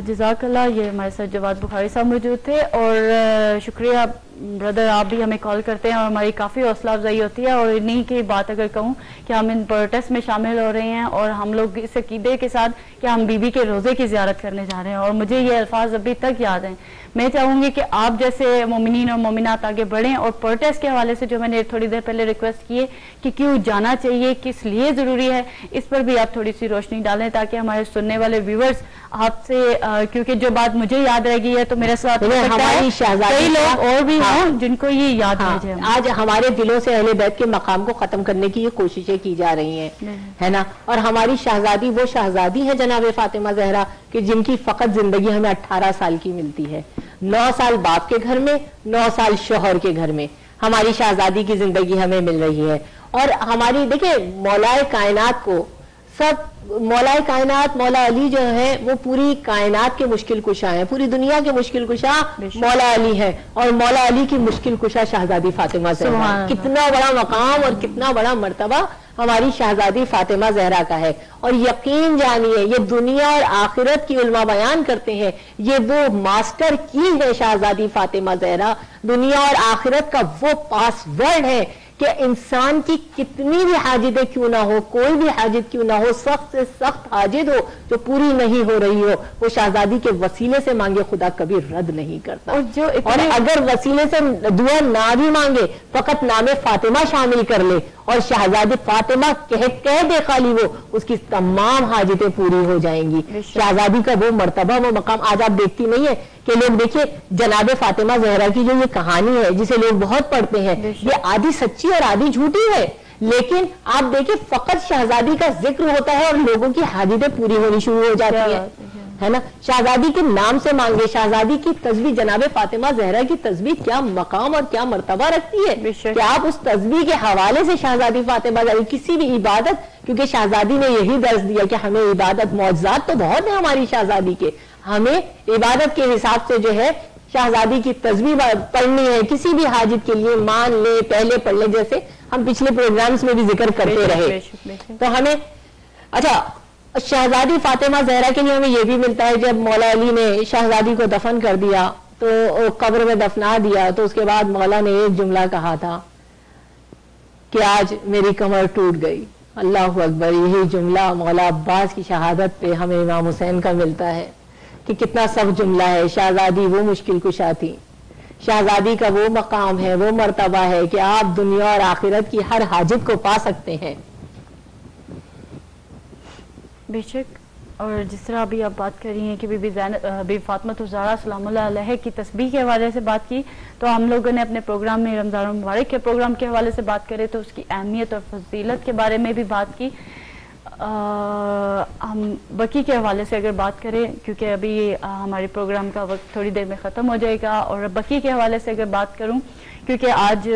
جزاک اللہ. یہ ہمارے ساتھ جواد بخاری صاحب موجود تھے اور شکریہ بردر آپ بھی ہمیں کال کرتے ہیں اور ہماری کافی حوصلہ افزائی ہوتی ہے اور انہی کی بات اگر کہوں کہ ہم ان پروٹیسٹ میں شامل ہو رہے ہیں اور ہم لوگ اس عقیدے کے ساتھ کہ ہم بی بی کے روزے کی زیارت کرنے جا رہے ہیں اور مجھے یہ الفاظ ابھی تک یاد ہیں. میں چاہوں گی کہ آپ جیسے مومنین اور مومنات آگے بڑھیں اور پروٹیسٹ کے حوالے سے جو میں نے تھوڑی دیر پہلے ریکویسٹ کی ہے کہ کیوں جانا چاہیے کس لیے ضروری ہے اس پر بھی آپ تھوڑی سی روشنی ڈالیں تاکہ ہمارے سننے والے ویورز آپ سے کیونکہ جو بات مجھے یاد رہ گئی ہے تو میرے ساتھ کئی لوگ اور بھی ہوں جن کو یہ یاد رہ جائے. آج ہمارے دلوں سے اہل بیت کے مقام کو ختم کرنے کی یہ کوششیں کی جا رہی ہیں ہے نا. اور ہماری شہزادی وہ شہزادی ہے جناب فاطمہ زہرا کہ جن کی فقط زندگی ہمیں 18 سال کی ملتی ہے. 9 سال باپ کے گھر میں 9 سال شوہر کے گھر میں ہماری شہزادی کی زندگی ہمیں مل رہی ہے. اور ہماری دیکھیں مولا کائنات کو سب مولا کائنات مولا علی جو ہے وہ پوری کائنات کے مشکل کشا ہیں پوری دنیا کے مشکل کشا مولا علی ہے اور مولا علی کی مشکل کشا شہزادی فاطمہ زہرا. کتنا بڑا مقام اور کتنا بڑا مرتبہ ہماری شہزادی فاطمہ زہرا کا ہے. اور یقین جانیے یہ دنیا اور آخرت کی علماء بیان کرتے ہیں یہ وہ ماسٹر کی ہے شہزادی فاطمہ زہرا. دنیا اور آخرت کا وہ پاس ورڈ ہے کہ انسان کی کتنی بھی حاجتیں کیوں نہ ہو کوئی بھی حاجت کیوں نہ ہو سخت سے سخت حاجت ہو جو پوری نہیں ہو رہی ہو وہ شہزادی کے وسیلے سے مانگے خدا کبھی رد نہیں کرتا. اور اگر وسیلے سے دعا نہ بھی مانگے فقط نام فاطمہ شامل کر لے اور شہزادی فاطمہ کہہ دے خالی وہ اس کی تمام حاجتیں پوری ہو جائیں گی. شہزادی کا وہ مرتبہ وہ مقام آج آپ دیکھتی نہیں ہے کہ لوگ دیکھیں جناب فاطمہ زہرا کی جو یہ کہانی ہے جسے لوگ بہت پڑھتے ہیں یہ آدھی سچی اور آدھی جھوٹی ہے لیکن آپ دیکھیں فقط شہزادی کا ذکر ہوتا ہے اور لوگوں کی حاجتیں پوری ہونی شروع ہو جاتی ہیں. ہے نا, شہزادی کے نام سے مانگے. شہزادی کی تسبیح, جناب فاطمہ زہرا کی تسبیح کیا مقام اور کیا مرتبہ رکھتی ہے کہ آپ اس تسبیح کے حوالے سے شہزادی فاطمہ زہرا کسی بھی عبادت, کیونکہ شہزادی نے یہی درس دیا کہ ہمیں عبادت, معجزات تو بہت ہیں ہماری شہزادی کے, ہمیں عبادت کے حساب سے جو ہے شہزادی کی تسبیح پڑھنی ہے. کسی بھی حاجت کے لیے مان لے, پہلے پڑھ لے, جیسے ہم پچھلے پروگرامز میں بھی ذکر کرتے رہے. تو ہمیں اچھا شہزادی فاطمہ زہرا کے لیے ہمیں یہ بھی ملتا ہے, جب مولا علی نے شہزادی کو دفن کر دیا تو قبر میں دفنا دیا, تو اس کے بعد مولا نے ایک جملہ کہا تھا کہ آج میری کمر ٹوٹ گئی. اللہ اکبر, یہی جملہ مولا عباس کی شہادت پہ ہمیں امام حسین کا ملتا ہے کہ کتنا سخت جملہ ہے. شہزادی وہ مشکل کشا تھی, شہزادی کا وہ مقام ہے, وہ مرتبہ ہے کہ آپ دنیا اور آخرت کی ہر حاجت کو پا سکتے ہیں. بے شک. اور جس طرح ابھی آپ بات کر رہی ہیں کہ بی فاطمہ الزہرا سلام اللہ علیہ کی تسبیح کے حوالے سے بات کی, تو ہم لوگوں نے اپنے پروگرام میں رمضان المبارک کے پروگرام کے حوالے سے بات کرے تو اس کی اہمیت اور فضیلت کے بارے میں بھی بات کی. ہم بقی کے حوالے سے اگر بات کریں, کیونکہ ابھی ہمارے پروگرام کا وقت تھوڑی دیر میں ختم ہو جائے گا, اور بقی کے حوالے سے اگر بات کروں, کیونکہ آج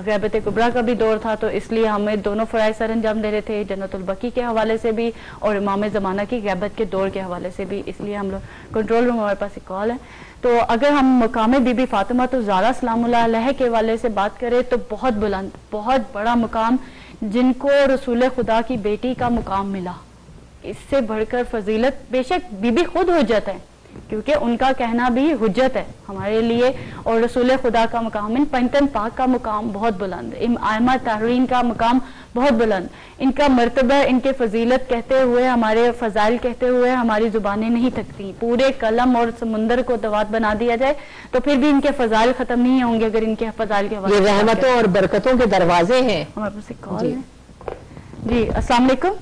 غیبت کبریٰ کا بھی دور تھا, تو اس لیے ہمیں دونوں فرائض سر انجام دے رہے تھے, جنت البقیع کے حوالے سے بھی اور امام زمانہ کی غیبت کے دور کے حوالے سے بھی. اس لیے ہم لوگ کنٹرول روم, ہمارے پاس ایک کال ہے, تو اگر ہم مقام بی بی فاطمہ الزہرا سلام اللہ علیہ کے حوالے سے بات کریں تو بہت بلند, بہت بڑا مقام, جن کو رسول خدا کی بیٹی کا مقام ملا, اس سے بڑھ کر فضیلت بے شک بی بی خود حجت ہے, کیونکہ ان کا کہنا بھی حجت ہے ہمارے لیے, اور رسول خدا کا مقام, ان پنجتن پاک کا مقام بہت بلند, ائمہ طاہرین کا مقام بہت بلند. ان کا مرتبہ, ان کے فضیلت کہتے ہوئے, ہمارے فضائل کہتے ہوئے ہماری زبانیں نہیں تھکتی. پورے قلم اور سمندر کو دوات بنا دیا جائے تو پھر بھی ان کے فضائل ختم نہیں ہوں گے اگر ان کے فضائل کے حوالے. یہ رحمتوں اور برکتوں کے دروازے ہیں. ہمارے پاس ایک کال ہے. جی السلام علیکم.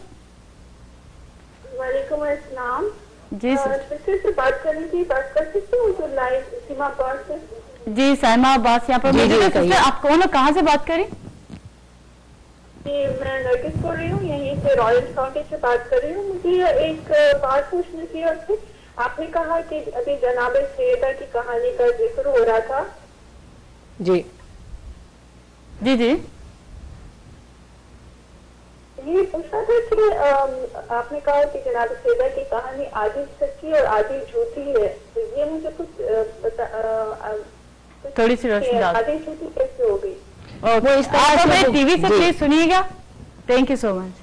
وعلیکم السلام. جی سر سے بات کرنی تھی, بات کر سکتے ہو جو لائیو سیما عباس سے. جی سائمہ عباس یہاں پر موجود ہے. سسٹر آپ کون ہو, کہاں سے بات کریں؟ جی میں نرگس بول رہی ہوں, یہیں سے رائل کاؤنٹی سے بات کر رہی ہوں. مجھے ایک بات پوچھنی تھی آپ سے. آپ نے کہا کہ ابھی جناب سیدہ کی کہانی کا ذکر ہو رہا تھا. جی جی جی یہ پوچھنا تھا کہ آپ نے کہا کہ جناب سیدہ کی کہانی آدھی سچی اور آدھی جھوٹی ہے, تو یہ مجھے کچھ تھوڑی سی روشنی ڈال. آدھی جھوٹی کیسے ہو گئی؟ وہ اس طرح سے ٹی وی سے پلیز سنیے گا. تھینک یو سو مچ.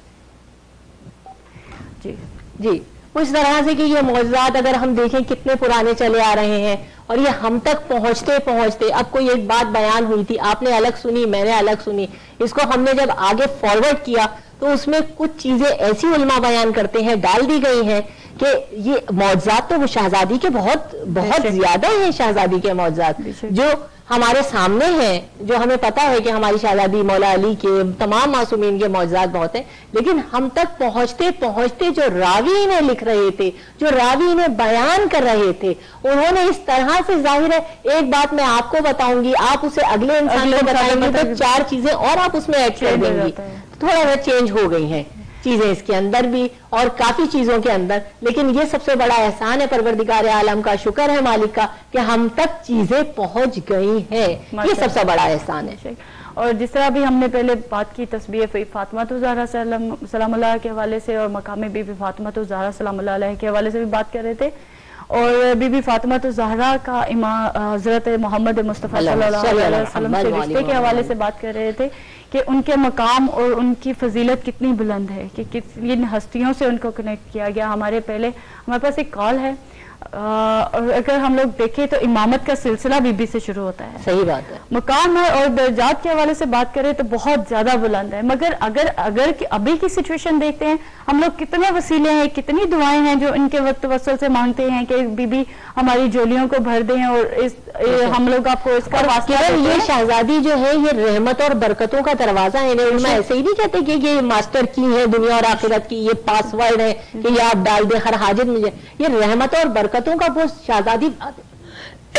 جی جی وہ اس طرح سے کہ یہ معجزات اگر ہم دیکھیں کتنے پرانے چلے آ رہے ہیں, اور یہ ہم تک پہنچتے پہنچتے, اب کوئی ایک بات بیان ہوئی تھی, آپ نے الگ سنی, میں نے الگ سنی, اس کو ہم نے جب آگے فارورڈ کیا تو اس میں کچھ چیزیں ایسی علماء بیان کرتے ہیں, ڈال دی گئی ہیں کہ یہ معجزات تو وہ شہزادی کے بہت بہت زیادہ ہیں. شہزادی کے معجزات جو ہمارے سامنے ہیں, جو ہمیں پتا ہے کہ ہماری شہزادی مولا علی کے, تمام معصومین کے معجزات بہت ہیں, لیکن ہم تک پہنچتے پہنچتے جو راوی انہیں لکھ رہے تھے, جو راوی انہیں بیان کر رہے تھے, انہوں نے اس طرح سے, ظاہر ہے ایک بات میں آپ کو بتاؤں گی, آپ اسے اگلے انسان کو بتائیں گے تو چار چیزیں اور آپ اس میں ایڈ کر دیں گی, تھوڑا سا چینج ہو گئی ہیں چیزیں اس کے اندر بھی اور کافی چیزوں کے اندر. لیکن یہ سب سے بڑا احسان ہے پروردگار عالم کا, شکر ہے مالک کا کہ ہم تک چیزیں پہنچ گئی ہیں, یہ سب سے بڑا احسان ہے. اور جس طرح بھی ہم نے پہلے بات کی تسبیح فاطمہ الزہرا سلام اللہ کے حوالے سے, اور مقام بی بی فاطمہ الزہرا سلام اللہ علیہ کے حوالے سے بھی بات کر رہے تھے, اور بی بی فاطمہ الزہرا کا حضرت محمد مصطفیٰ صلی اللہ علیہ وسلم سے رشتے کے حوالے سے بات کر رہے تھے کہ ان کے مقام اور ان کی فضیلت کتنی بلند ہے, کہ کتنی ہستیوں سے ان کو کنیکٹ کیا گیا. ہمارے پاس ایک کال ہے, اور اگر ہم لوگ دیکھیں تو امامت کا سلسلہ بی بی سے شروع ہوتا ہے. صحیح بات ہے. مقام ہے اور درجات کے حوالے سے بات کریں تو بہت زیادہ بلند ہے. مگر اگر ابھی کی سچویشن دیکھتے ہیں, ہم لوگ کتنے وسیلے ہیں, کتنی دعائیں ہیں جو ان کے وقت وصل سے مانگتے ہیں کہ بی بی ہماری جولیوں کو بھر دیں, اور ہم لوگ آپ کو اس کا واسطہ. یہ شہزادی جو ہے یہ رحمت اور برکتوں کا دروازہ ہے. میں ایسے ہی نہیں کہتے کہ یہ ماسٹر کی ہے دنیا اور آخرت کی, یہ پاس ورڈ ہے کہ یہ آپ ڈال دیں ہر حاجت میں. یہ رحمت اور برکتوں کا وہ شہزادی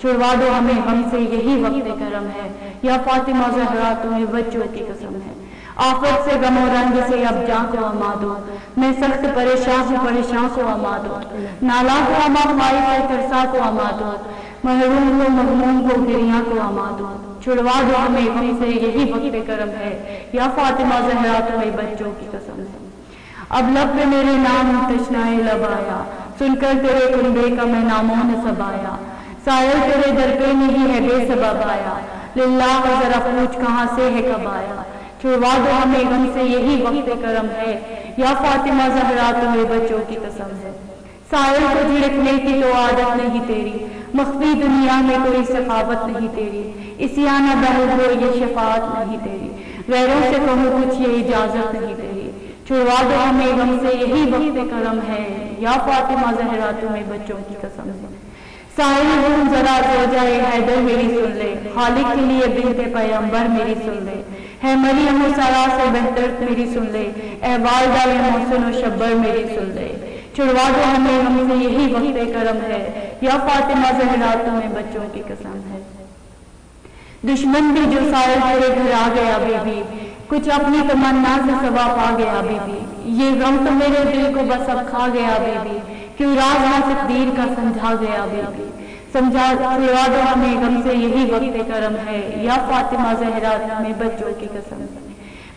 چھڑوا دو ہمیں غم سے یہی وقت کرم ہے، یا فاطمہ زہرا تمہیں بچوں کی قسم ہے۔ آفت سے غم و رنج سے اب جاں کو اما دو، میں سخت پریشان ہوں پریشان کو اما دو، نالا کو اما مائی سے ترسا کو اما دو، محروم کو مغموم کو گریاں کو اما دو، چھڑوا دو ہمیں غم سے یہی وقت کرم ہے، یا فاطمہ زہرا تمہیں بچوں کی قسم ہے۔ اب لب پہ میرے نام تشنائے لب آیا، سن کر تیرے کنبے کا میں ناموں نے سبایا، سائل تیرے در پہ نہیں ہے بے سبب آیا، للہ ذرا پوچھ کہاں سے ہے کب آیا، چھڑوا دو ہمیں غم سے یہی وقت کرم ہے، یا فاطمہ زہرا تمہیں بچوں کی قسم ہے۔ سائل کو جھڑکنے کی تو عادت نہیں تیری، مخفی دنیا میں کوئی سخاوت نہیں تیری، اسیانہ بہل ہو یہ شفاعت نہیں تیری، غیروں سے کہوں کچھ یہ اجازت نہیں تیری، چھڑوا دو ہمیں غم سے یہی وقت کرم ہے، یا فاطمہ زہرا تمہیں بچوں کی قسم ہے۔ سائل ہوں ذرا زوجائے حیدر میری سن لے، خالق کے لیے بنت پیغمبر میری سن لے، ہے مریم و سارا سے بہتر میری سن لے، اے والدہ محسن و شبر میری سن لے، چھڑوا دو ہمیں غم سے یہی وقت کرم ہے، یا فاطمہ زہرا تمہیں بچوں کی قسم ہے۔ دشمن بھی جو سائل تیرے گھر آ گیا بی بی، کچھ اپنی تمنا سے سوا پا گیا بی بی، یہ غم تو میرے دل کو بس اب کھا گیا بی بی، کیوں راز نہ تقدیر کا سمجھا گیا بی بی، سمجھا چھڑوا دو ہمیں غم سے یہی وقت کرم ہے، یا فاطمہ زہرا تمہیں بچوں کی قسم ہے۔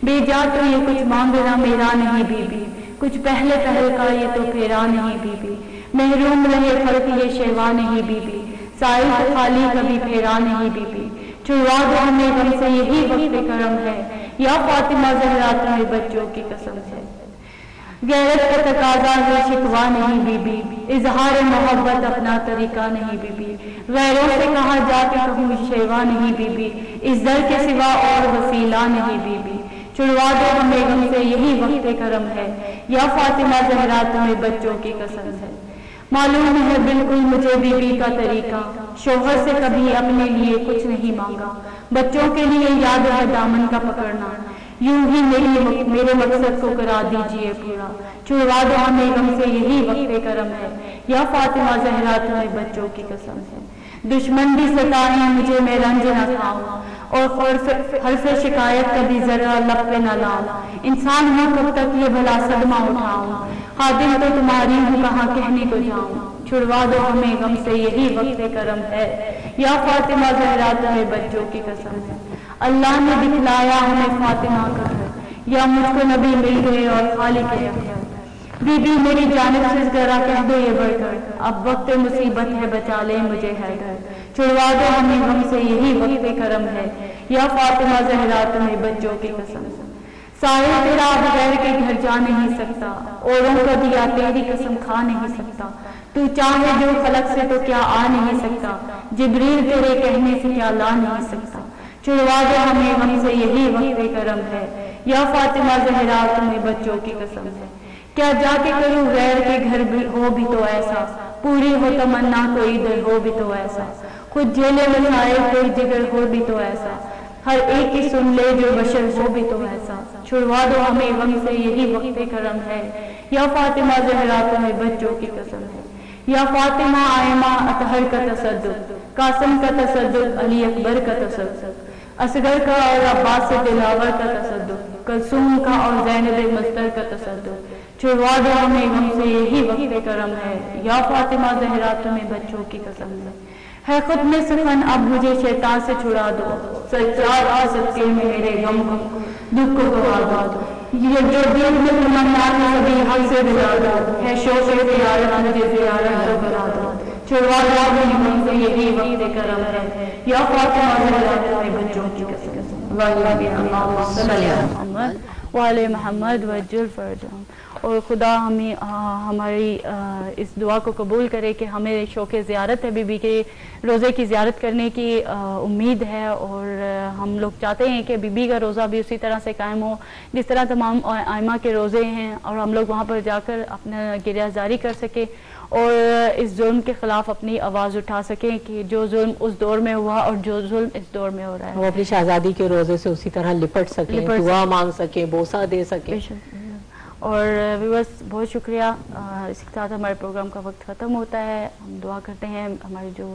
بے جا تو یہ کچھ مانگنا میرا نہیں بی بی، کچھ پہلے پہل کا یہ تو پھیرا نہیں بی بی، محروم رہے خلق یہ شیوا نہیں بی بی، سائل کو خالی کبھی پھیرا نہیں بی بی، چھڑوا دو ہمیں غم سے یہی وقت کرم ہے، یا فاطمہ زہرا تمہیں بچوں کی قسم ہے۔ غیرت کا تقاضا ہے شکوا نہیں بی بی، اظہار محبت اپنا طریقہ نہیں بی بی، غیروں سے کہاں جا کے کہوں شیوا نہیں بی بی، اس در کے سوا اور وسیلہ نہیں بی بی، چھڑوا دو ہمیں غم سے یہی وقت کرم ہے، یا فاطمہ زہرا تمہیں بچوں کی قسم ہے۔ معلوم ہے بالکل مجھے بی بی کا طریقہ، شوہر سے کبھی اپنے لیے کچھ نہیں مانگا، بچوں کے لیے یاد ہے دامن کا پکڑنا، یوں ہی میرے مقصد کو کرا دیجئے پورا، چھڑوا دو ہمیں غم سے یہی وقت کرم ہے، یا فاطمہ زہرا تمہیں بچوں کی قسم ہے۔ دشمن بھی ستائیں مجھے میں رنج نہ کھاؤں، اور حرف شکایت کبھی ذرا لب پہ نہ لاؤں، انسان ہوں کب تک یہ بھلا صدمہ اٹھاؤں، خادم تو تمہاری ہوں کہاں کہنے کو جاؤں، چھڑوا دو ہمیں غم سے یہی وقت کرم ہے، یا فاطمہ زہرا تمہیں بچوں کی قسم ہے۔ اللہ نے دکھلایا ہمیں فاطمہ کا گھر، یا مجھ کو نبی مل گئے اور خالق ہے گھر، بی بی میری جانب سے ذرا کہہ دو یہ بڑھ کر، اب وقت مصیبت ہے بچا لے مجھے حیدر، چھڑوا دو ہمیں غم سے یہی وقت کرم ہے، یا فاطمہ زہرا تمہیں بچوں کی قسم ہے۔ سائل تیرا بغیر کے گھر جا نہیں سکتا، اوروں کا دیا تیری قسم کھا نہیں سکتا، تو چاہے جو خلق سے تو کیا آ نہیں سکتا، جبریل تیرے کہنے سے کیا لا نہیں سکتا، چھڑوا دو ہمیں غم سے یہی وقت کرم ہے، یا فاطمہ زہرا تمہیں بچوں کی قسم ہے۔ کیا جا کے کروں غیر کے گھر ہو بھی تو ایسا، پوری ہو تمنا کوئی دل ہو بھی تو ایسا، خود جھیلے مسائل کوئی جگر ہو بھی تو ایسا، ہر ایک کی سن لے جو بشر ہو بھی تو ایسا، چھڑوا دو ہمیں غم سے یہی وقت کرم ہے، یا فاطمہ زہرا تمہیں بچوں کی قسم ہے۔ یا فاطمہ آئمہ اطہر کا تصدق، قاسم کا تصدق، علی اکبر کا تصدق، اصغر کا اور عباس سے دلاور کا تصدق، کلثوم کا اور زینب مستر کا تصدق، چھڑوا دو ہمیں غم سے یہی وقت کرم ہے، یا فاطمہ زہرا تمہیں بچوں کی قسم ہے ختم سخن اب مجھے شیطان سے چھڑا دو، سجاد آ سکتے میں میرے غم کو دکھ کو گوا دو، یہ جو دل میں تمنا ہے سبھی حق سے دلا دو، ہے شوق زیارت مجھے زیارت کو کرا دو، چھڑوا دو ہمیں غم سے یہی وقت کرم ہے، یا فاطمہ زہرا تمہیں بچوں کی قسم ہے۔ اللہم صلی علی محمد وعلی محمد وعجل فرجہم۔ اور خدا ہمیں ہماری اس دعا کو قبول کرے کہ ہمیں شوق زیارت ہے بی بی کے روزے کی زیارت کرنے کی امید ہے، اور ہم لوگ چاہتے ہیں کہ بی بی کا روزہ بھی اسی طرح سے قائم ہو جس طرح تمام ائمہ کے روزے ہیں، اور ہم لوگ وہاں پر جا کر اپنا گریہ جاری کر سکیں اور اس ظلم کے خلاف اپنی آواز اٹھا سکیں کہ جو ظلم اس دور میں ہوا اور جو ظلم اس دور میں ہو رہا ہے، وہ اپنی شہزادی کے روزے سے اسی طرح لپٹ سکیں، دعا مانگ سکیں، بوسہ دے سکیں۔ اور ویورز بہت شکریہ، اس کے ساتھ ہمارے پروگرام کا وقت ختم ہوتا ہے۔ ہم دعا کرتے ہیں ہمارے جو